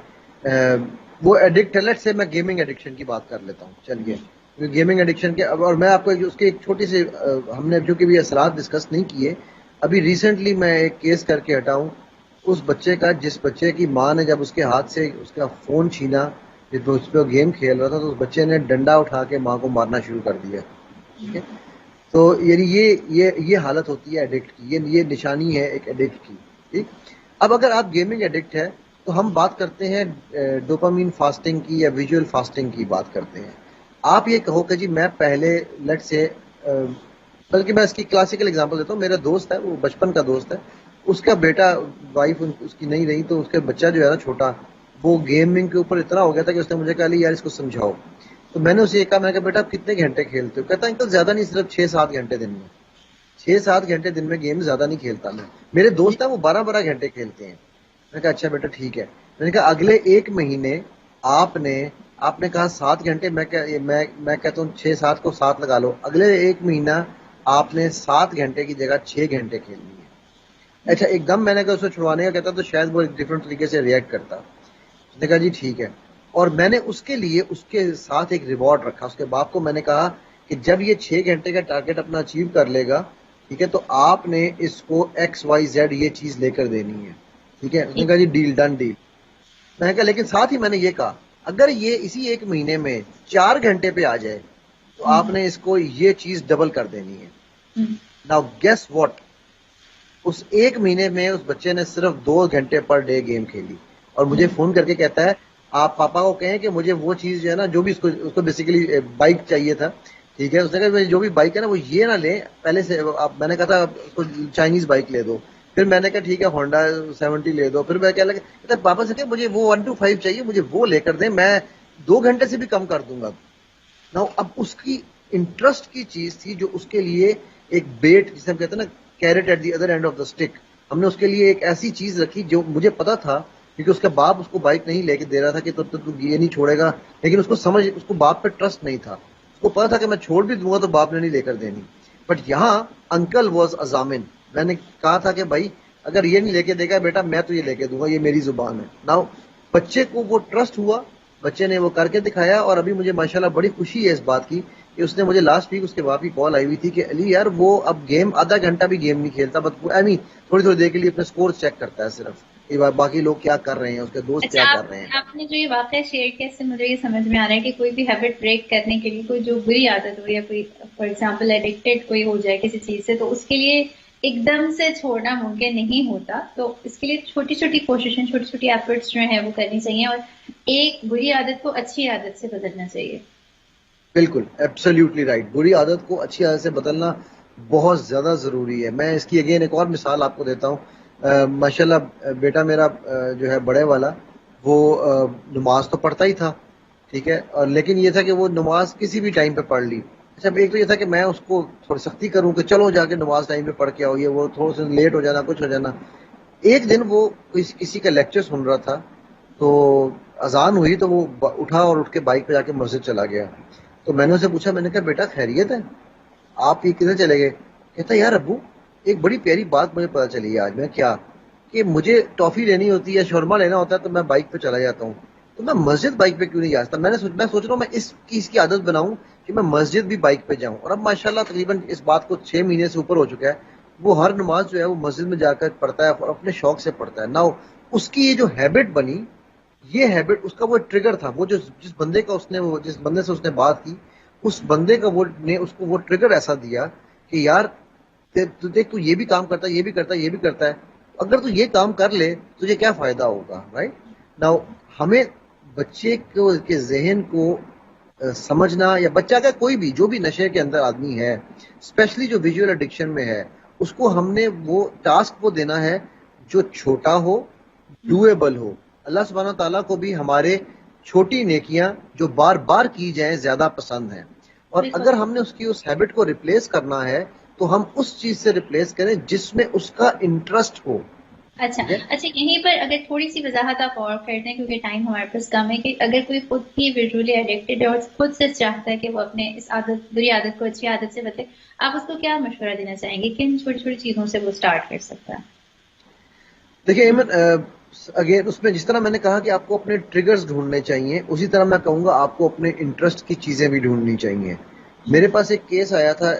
وہ ایڈکٹ ہے، لیٹ سے میں گیمنگ ایڈکشن کی بات کر لیتا ہوں، چلیے گیمنگ ایڈکشن کے، اور میں آپ کو اس کے ایک چھوٹی سی ہم نے جو کہ بھی اثرات ڈسکس نہیں کیے، ابھی ریسنٹلی میں ایک کیس کر کے ہٹا ہوں اس بچے کا، جس بچے کی ماں نے جب اس کے ہاتھ سے اس کا فون چھینا جب اس پہ گیم کھیل رہا تھا تو اس بچے نے ڈنڈا اٹھا کے ماں کو مارنا شروع کر دیا. ٹھیک ہے، تو یعنی یہ حالت ہوتی ہے ایڈکٹ کی، یہ نشانی ہے ایک ایڈکٹ کی. ٹھیک، اب اگر آپ گیمنگ ایڈکٹ ہے تو ہم بات کرتے ہیں ڈوپامین فاسٹنگ کی یا ویژول فاسٹنگ کی بات کرتے ہیں. آپ یہ کہو کہ جی میں پہلے لیٹ سے بلکہ میں اس کی کلاسیکل اگزامپل دیتا ہوں. میرا دوست ہے، وہ بچپن کا دوست ہے، اس کا بیٹا، وائف اس کی نہیں رہی تو اس کا بچہ جو ہے نا چھوٹا، وہ گیمنگ کے اوپر اتنا ہو گیا تھا کہ اس نے مجھے کہا لی یار اس کو سمجھاؤ. تو میں نے اسے یہ کہا، میں نے کہا بیٹا آپ کتنے گھنٹے کھیلتے ہو؟ کہتا ہے انکل زیادہ نہیں، صرف 6-7 گھنٹے دن میں. 6-7 گھنٹے دن میں گیم زیادہ نہیں کھیلتا میں. میرے دوست ہیں وہ 12 گھنٹے کھیلتے ہیں. میں نے کہا اچھا بیٹا ٹھیک ہے. میں نے کہا اگلے 1 مہینے آپ نے کہا 7 گھنٹے، میں کہتا ہوں 6-7 کو 7 لگا لو، اگلے 1 مہینہ آپ نے 7 گھنٹے کی جگہ 6 گھنٹے کھیلنی ہے. اچھا ایک دم میں نے کہا اسے چھڑوانے کا کہتا تو شاید وہ ڈفرینٹ طریقے سے ریئیکٹ کرتا. اس نے کہا جی ٹھیک ہے، اور میں نے اس کے لیے اس کے ساتھ ایک ریوارڈ رکھا. اس کے باپ کو میں نے کہا کہ جب یہ 6 گھنٹے کا ٹارگٹ اپنا اچیو کر لے گا، ٹھیک ہے، تو آپ نے اس کو XYZ یہ چیز لے کر دینی ہے. ٹھیک ہے، اس نے کہا جی ڈیل ڈن ڈیل. میں نے کہا لیکن ساتھ ہی میں نے یہ کہا اگر یہ اسی 1 مہینے میں 4 گھنٹے پہ آ جائے تو آپ نے اس کو یہ چیز ڈبل کر دینی ہے. ناؤ گیس واٹ، اس 1 مہینے میں اس بچے نے صرف 2 گھنٹے پر ڈے گیم کھیلی اور مجھے فون کر کے کہتا ہے آپ پاپا کو کہیں کہ مجھے وہ چیز جو ہے نا، جو بھی اس کو بیسیکلی بائک چاہیے تھا. ٹھیک ہے، اس نے کہا جو بھی بائک ہے نا وہ یہ نہ لیں پہلے سے. میں نے کہا تھا اس کو چائنیز بائک لے دو. پھر میں نے کہا ٹھیک ہے ہونڈا 70 لے دو. پھر میں کہہ لگا پاپا سے کہ مجھے وہ 1 to 5 چاہیے، مجھے وہ لے کر دیں، میں 2 گھنٹے سے بھی کم کر دوں گا. نا اب اس کی انٹرسٹ کی چیز تھی جو اس کے لیے ایک بیٹ، جسے ہم کہتے ہیں نا carrot at the other end of the stick, ہم نے اس کے لیے ایک ایسی چیز رکھی جو مجھے پتا تھا کیونکہ اس کا باپ اس کو بائک نہیں لے کے دے رہا تھا کہ تب تک تو یہ نہیں چھوڑے گا، لیکن اس کو باپ پہ ٹرسٹ نہیں تھا. اس کو پتا تھا کہ میں چھوڑ بھی دوں گا تو باپ نے نہیں لے کر دینی. بٹ یہاں انکل واز ازامن. میں نے کہا تھا کہ بھائی اگر یہ نہیں لے کے دے گا بیٹا میں تو یہ لے کے دوں گا، یہ میری زبان ہے. ناؤ بچے کو وہ ٹرسٹ ہوا، بچے نے وہ کر کے دکھایا، اور ابھی مجھے ماشاءاللہ بڑی خوشی ہے اس بات کی کہ اس نے مجھے لاسٹ ویک اس کے باپ کی کال آئی ہوئی تھی کہ علی یار وہ اب گیم آدھا گھنٹہ بھی گیم نہیں کھیلتا، بس تھوڑی تھوڑی دیر کے لیے اپنے سکور چیک کرتا ہے صرف کہ باقی لوگ کیا کر رہے ہیں، اس کے دوست کیا کر رہے ہیں. آپ نے جو یہ واقعہ شیئر کیا اس سے مجھے یہ سمجھ میں آ رہا ہے کہ کوئی بھی ہیبٹ بریک کرنے کے لیے، کوئی جو بری عادت ہو یا کوئی فار ایگزامپل ایڈکٹیڈ کوئی ہو جائے کسی چیز سے، تو اس کے لیے ایک دم سے چھوڑنا ممکن نہیں ہوتا. تو اس کے لیے چھوٹی چھوٹی کوششیں، چھوٹی چھوٹی ایفرٹس جو ہیں وہ کرنی چاہیے، اور ایک بری عادت کو اچھی عادت سے بدلنا چاہیے. بالکل ایبسلیوٹلی رائٹ. بری عادت کو اچھی عادت سے بدلنا بہت زیادہ ضروری ہے. میں اس کی اگین ایک اور مثال آپ کو دیتا ہوں. ماشاءاللہ بیٹا میرا جو ہے بڑے والا، وہ نماز تو پڑھتا ہی تھا، ٹھیک ہے، اور لیکن یہ تھا کہ وہ نماز کسی بھی ٹائم پہ پڑھ لی. اچھا ایک تو یہ تھا کہ میں اس کو تھوڑی سختی کروں کہ چلو جا کے نماز ٹائم پہ پڑھ کے آؤ، یہ وہ تھوڑا سا لیٹ ہو جانا، کچھ ہو جانا. ایک دن وہ کسی کا لیکچر سن رہا تھا تو اذان ہوئی تو وہ اٹھا اور اٹھ کے بائک پہ جا کے مسجد چلا گیا. تو میں نے اسے پوچھا، میں نے کہا بیٹا خیریت ہے، آپ یہ کدھر چلے گئے؟ کہتا یار ابو ایک بڑی پیاری بات مجھے پتا چلی ہے آج. میں کیا؟ کہ مجھے ٹافی لینی ہوتی ہے یا شورما لینا ہوتا ہے تو میں بائک پہ چلا جاتا ہوں، تو میں مسجد بائک پہ کیوں نہیں جاتا؟ میں سوچ رہا ہوں میں اس کی عادت بناؤں کہ میں مسجد بھی بائک پہ جاؤں. اور اب ماشاءاللہ تقریباً اس بات کو 6 مہینے سے اوپر ہو چکا ہے، وہ ہر نماز جو ہے وہ مسجد میں جا کر پڑھتا ہے اور اپنے شوق سے پڑھتا ہے. ناؤ اس کی یہ جو ہیبٹ بنی، یہ ہیبٹ اس کا وہ ٹریگر تھا. وہ جس بندے کا جس بندے سے اس نے بات کی، اس بندے کا نے اس کو وہ ٹریگر ایسا دیا کہ یار دیکھ تو یہ بھی کام کرتا ہے، یہ بھی کرتا ہے، یہ بھی کرتا ہے، اگر تو یہ کام کر لے تجھے کیا فائدہ ہوگا. رائٹ ناؤ ہمیں بچے کے ذہن کو سمجھنا، یا بچہ کا کوئی بھی جو بھی نشے کے اندر آدمی ہے، اسپیشلی جو ویژول ایڈکشن میں ہے، اس کو ہم نے وہ ٹاسک وہ دینا ہے جو چھوٹا ہو، ڈویبل ہو. اللہ سبحانہ تعالیٰ کو بھی ہمارے چھوٹی نیکیاں جو بار بار کی جائیں زیادہ پسند ہیں. اور اگر ہم نے اس ہیبٹ کو ریپلیس کرنا ہے تو ہم اس چیز سے ریپلیس کریں جس میں اس کا انٹرسٹ ہو. اچھا اچھا، یہیں پر اگر تھوڑی سی وضاحت آپ اور کر دیں کیونکہ ٹائم ہمارے پاس کم ہے، کہ اگر کوئی خود ہی ویژولی ایڈکٹڈ ہے اور خود سے چاہتا ہے کہ وہ اپنے اس عادت، بری عادت کو اچھی عادت سے بدلے، آپ اس کو کیا مشورہ دینا چاہیں گے؟ کن چھوٹی چھوٹی چیزوں سے وہ اسٹارٹ کر سکتا ہے؟ دیکھیے ایمن، اگین اس میں جس طرح میں نے کہا کہ آپ کو اپنے ٹریگرز ڈھونڈنے چاہیے، اسی طرح میں کہوں گا آپ کو اپنے انٹرسٹ کی چیزیں بھی ڈھونڈنی چاہیے. میرے پاس ایک کیس آیا تھا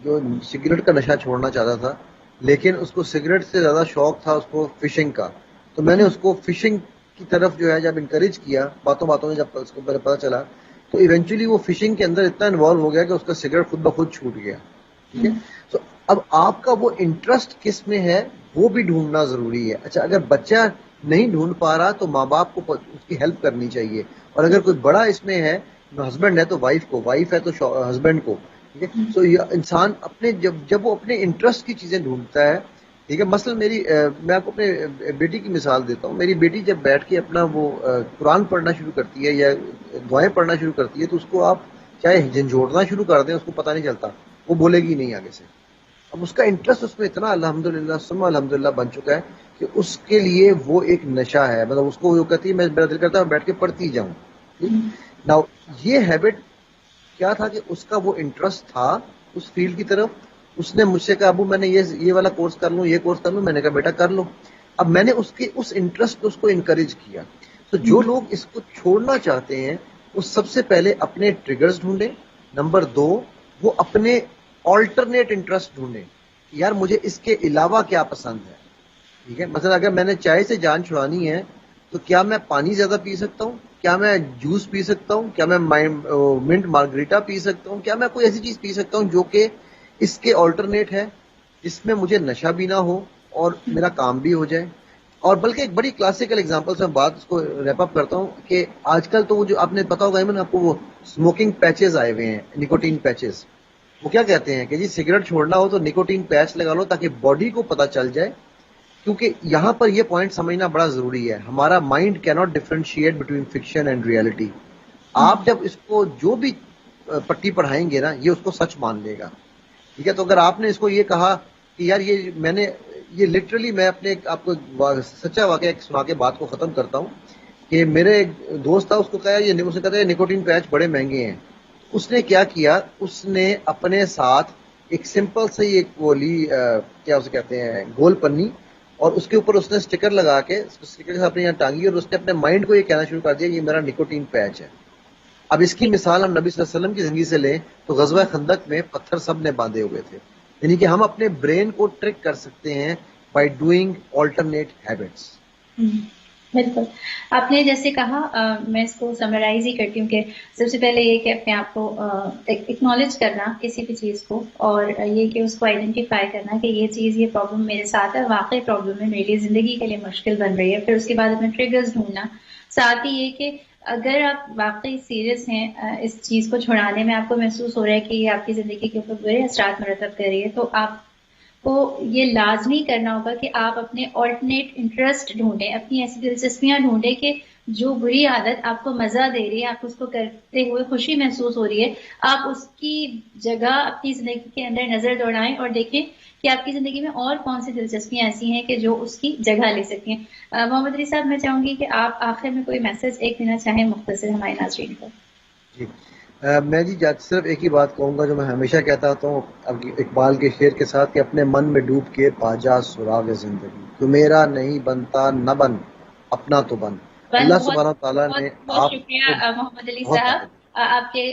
جو سگریٹ کا نشہ چھوڑنا چاہتا تھا، لیکن اس کو سگریٹ سے زیادہ شوق تھا اس کو فشنگ کا. تو میں نے اس کو فشنگ کی طرف جو ہے جب انکریج کیا، باتوں باتوں میں جب اس کو پتہ چلا، تو ایونچولی وہ فشنگ کے اندر اتنا انوالو ہو گیا کہ اس کا سگریٹ خود بخود چھوٹ گیا. ٹھیک ہے، تو اب آپ کا وہ انٹرسٹ کس میں ہے وہ بھی ڈھونڈنا ضروری ہے. اچھا، اگر بچہ نہیں ڈھونڈ پا رہا تو ماں باپ کو اس کی ہیلپ کرنی چاہیے، اور اگر کوئی بڑا اس میں ہے، ہسبینڈ ہے تو وائف کو، وائف ہے تو ہسبینڈ کو. ٹھیک ہے، سو انسان اپنے جب وہ اپنے انٹرسٹ کی چیزیں ڈھونڈتا ہے. ٹھیک ہے، مثلا میں آپ کو اپنے بیٹی کی مثال دیتا ہوں. میری بیٹی جب بیٹھ کے اپنا وہ قرآن پڑھنا شروع کرتی ہے یا دعائیں پڑھنا شروع کرتی ہے، تو اس کو آپ چاہے جھنجھوڑنا شروع کر دیں، اس کو پتہ نہیں چلتا، وہ بولے گی نہیں آگے سے. اب اس کا انٹرسٹ اس میں اتنا الحمدللہ ثم الحمدللہ بن چکا ہے کہ اس کے لیے وہ ایک نشہ ہے. مطلب اس کو وہ کہتی ہے میرا دل کرتا ہے بیٹھ کے پڑھتی جاؤں. نا یہ ہیبٹ کیا تھا کہ اس کا وہ انٹرسٹ تھا اس فیلڈ کی طرف. اس نے مجھ سے کہا ابو میں نے یہ والا کورس کر لوں، یہ کورس کر لوں. میں نے کہا بیٹا کر لو. اب میں نے اس انٹرسٹ کو اس کو انکریج کیا. تو جو لوگ اس کو چھوڑنا چاہتے ہیں وہ سب سے پہلے اپنے ٹریگرز ڈھونڈیں. نمبر 2، وہ اپنے آلٹرنیٹ انٹرسٹ ڈھونڈیں. یار مجھے اس کے علاوہ کیا پسند ہے. ٹھیک ہے، مثلا اگر میں نے چائے سے جان چھڑانی ہے تو کیا میں پانی زیادہ پی سکتا ہوں؟ کیا میں جوس پی سکتا ہوں؟ کیا میں منٹ مارگریٹا پی سکتا ہوں؟ کیا میں کوئی ایسی چیز پی سکتا ہوں جو کہ اس کے آلٹرنیٹ ہے، جس میں مجھے نشہ بھی نہ ہو اور میرا کام بھی ہو جائے؟ اور بلکہ ایک بڑی کلاسیکل ایگزامپل سے میں بات اس کو ریپ اپ کرتا ہوں کہ آج کل تو وہ جو آپ نے پتا ہوگا ایمن آپ کو، وہ اسموکنگ پیچز آئے ہوئے ہیں، نکوٹین پیچز. وہ کیا کہتے ہیں کہ جی سگریٹ چھوڑنا ہو تو نکوٹین پیچ لگا لو تاکہ باڈی کو پتا چل جائے. کیونکہ یہاں پر یہ پوائنٹ سمجھنا بڑا ضروری ہے، ہمارا مائنڈ کی not differentiate between fiction and reality. آپ جب اس کو جو بھی پٹی پڑھائیں گے نا، یہ اس کو سچ مان لے گا. ٹھیک ہے، تو اگر آپ نے اس کو یہ کہا کہ یار یہ لٹرلی میں اپنے آپ کو سچا واقعہ سنا کے بات کو ختم کرتا ہوں کہ میرے ایک دوست تھا، اس کو کہا اس نے کہا نکوٹین پیچ بڑے مہنگے ہیں. اس نے کیا کیا، اس نے اپنے ساتھ ایک سمپل سے ایک وہ لی، کیا اسے کہتے ہیں، گول پنی، اور اس کے اوپر اس نے سٹیکر لگا کے سٹیکر سے اپنے یہاں ٹانگی، اور اس نے اپنے مائنڈ کو یہ کہنا شروع کر دیا یہ میرا نکوٹین پیچ ہے. اب اس کی مثال ہم نبی صلی اللہ علیہ وسلم کی زندگی سے لیں تو غزوہ خندق میں پتھر سب نے باندھے ہوئے تھے. یعنی کہ ہم اپنے برین کو ٹرک کر سکتے ہیں بائی ڈوئنگ آلٹرنیٹ ہیبٹس. بالکل، آپ نے جیسے کہا، میں اس کو سمرائز ہی کرتی ہوں کہ سب سے پہلے یہ کہ اپنے آپ کو اکنالج کرنا کسی بھی چیز کو، اور یہ کہ اس کو آئیڈینٹیفائی کرنا کہ یہ چیز، یہ پرابلم میرے ساتھ ہے، واقعی پرابلم ہے، میرے لیے زندگی کے لیے مشکل بن رہی ہے. پھر اس کے بعد اپنے ٹریگرز ڈھونڈنا. ساتھ ہی یہ کہ اگر آپ واقعی سیریس ہیں اس چیز کو چھڑانے میں، آپ کو محسوس ہو رہا ہے کہ یہ آپ کی زندگی کے اوپر برے اثرات مرتب کر رہی ہے، تو آپ کو یہ لازمی کرنا ہوگا کہ آپ اپنے آلٹرنیٹ انٹرسٹ ڈھونڈیں، اپنی ایسی دلچسپیاں ڈھونڈیں کہ جو بری عادت آپ کو مزہ دے رہی ہے، آپ اس کو کرتے ہوئے خوشی محسوس ہو رہی ہے، آپ اس کی جگہ اپنی زندگی کے اندر نظر دوڑائیں اور دیکھیں کہ آپ کی زندگی میں اور کون سی دلچسپیاں ایسی ہیں کہ جو اس کی جگہ لے سکتی ہیں. محمد علی صاحب، میں چاہوں گی کہ آپ آخر میں کوئی میسج ایک دینا چاہیں مختصر ہمارے ناظرین کو. جی، میں جی صرف ایک ہی بات کہوں گا جو میں ہمیشہ کہتا ہوں اقبال کے شعر کے ساتھ، کہ اپنے من میں ڈوب کے پا جا سراغ زندگی، تو میرا نہیں بنتا نہ بن، اپنا تو بن. اللہ سبحانہ تعالیٰ نے بہت آپ شکریہ کو محمد علی بہت صاحب، آپ کے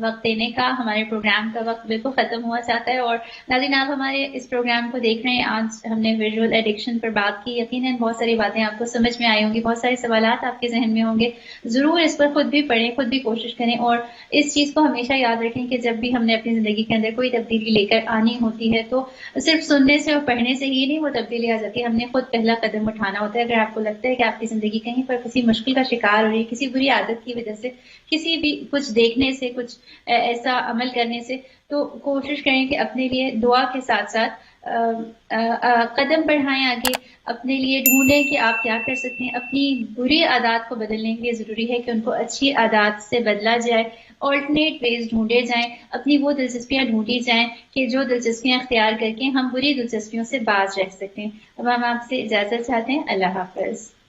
وقت دینے کا. ہمارے پروگرام کا وقت بالکل ختم ہوا چاہتا ہے، اور ناظرین آپ ہمارے اس پروگرام کو دیکھ رہے ہیں. آج ہم نے ویژول ایڈکشن پر بات کی. یقیناً بہت ساری باتیں آپ کو سمجھ میں آئی ہوں گی، بہت سارے سوالات آپ کے ذہن میں ہوں گے. ضرور اس پر خود بھی پڑھیں، خود بھی کوشش کریں، اور اس چیز کو ہمیشہ یاد رکھیں کہ جب بھی ہم نے اپنی زندگی کے اندر کوئی تبدیلی لے کر آنی ہوتی ہے تو صرف سننے سے اور پڑھنے سے ہی نہیں وہ تبدیلی آ جاتی ہے، ہم نے خود پہلا قدم اٹھانا ہوتا ہے. اگر آپ کو لگتا ہے کہ آپ کی زندگی کہیں پر کسی مشکل کا شکار ہو رہی ہے، کسی بری عادت کی وجہ سے، کسی بھی کچھ دیکھنے سے، کچھ ایسا عمل کرنے سے، تو کوشش کریں کہ اپنے لیے دعا کے ساتھ ساتھ قدم بڑھائیں آگے. اپنے لیے ڈھونڈیں کہ آپ کیا کر سکتے ہیں. اپنی بری عادات کو بدلنے کے لیے ضروری ہے کہ ان کو اچھی عادات سے بدلا جائے. آلٹرنیٹ ویز ڈھونڈے جائیں، اپنی وہ دلچسپیاں ڈھونڈی جائیں کہ جو دلچسپیاں اختیار کر کے ہم بری دلچسپیوں سے باز رہ سکتے ہیں. اب ہم آپ سے اجازت چاہتے ہیں. اللہ حافظ.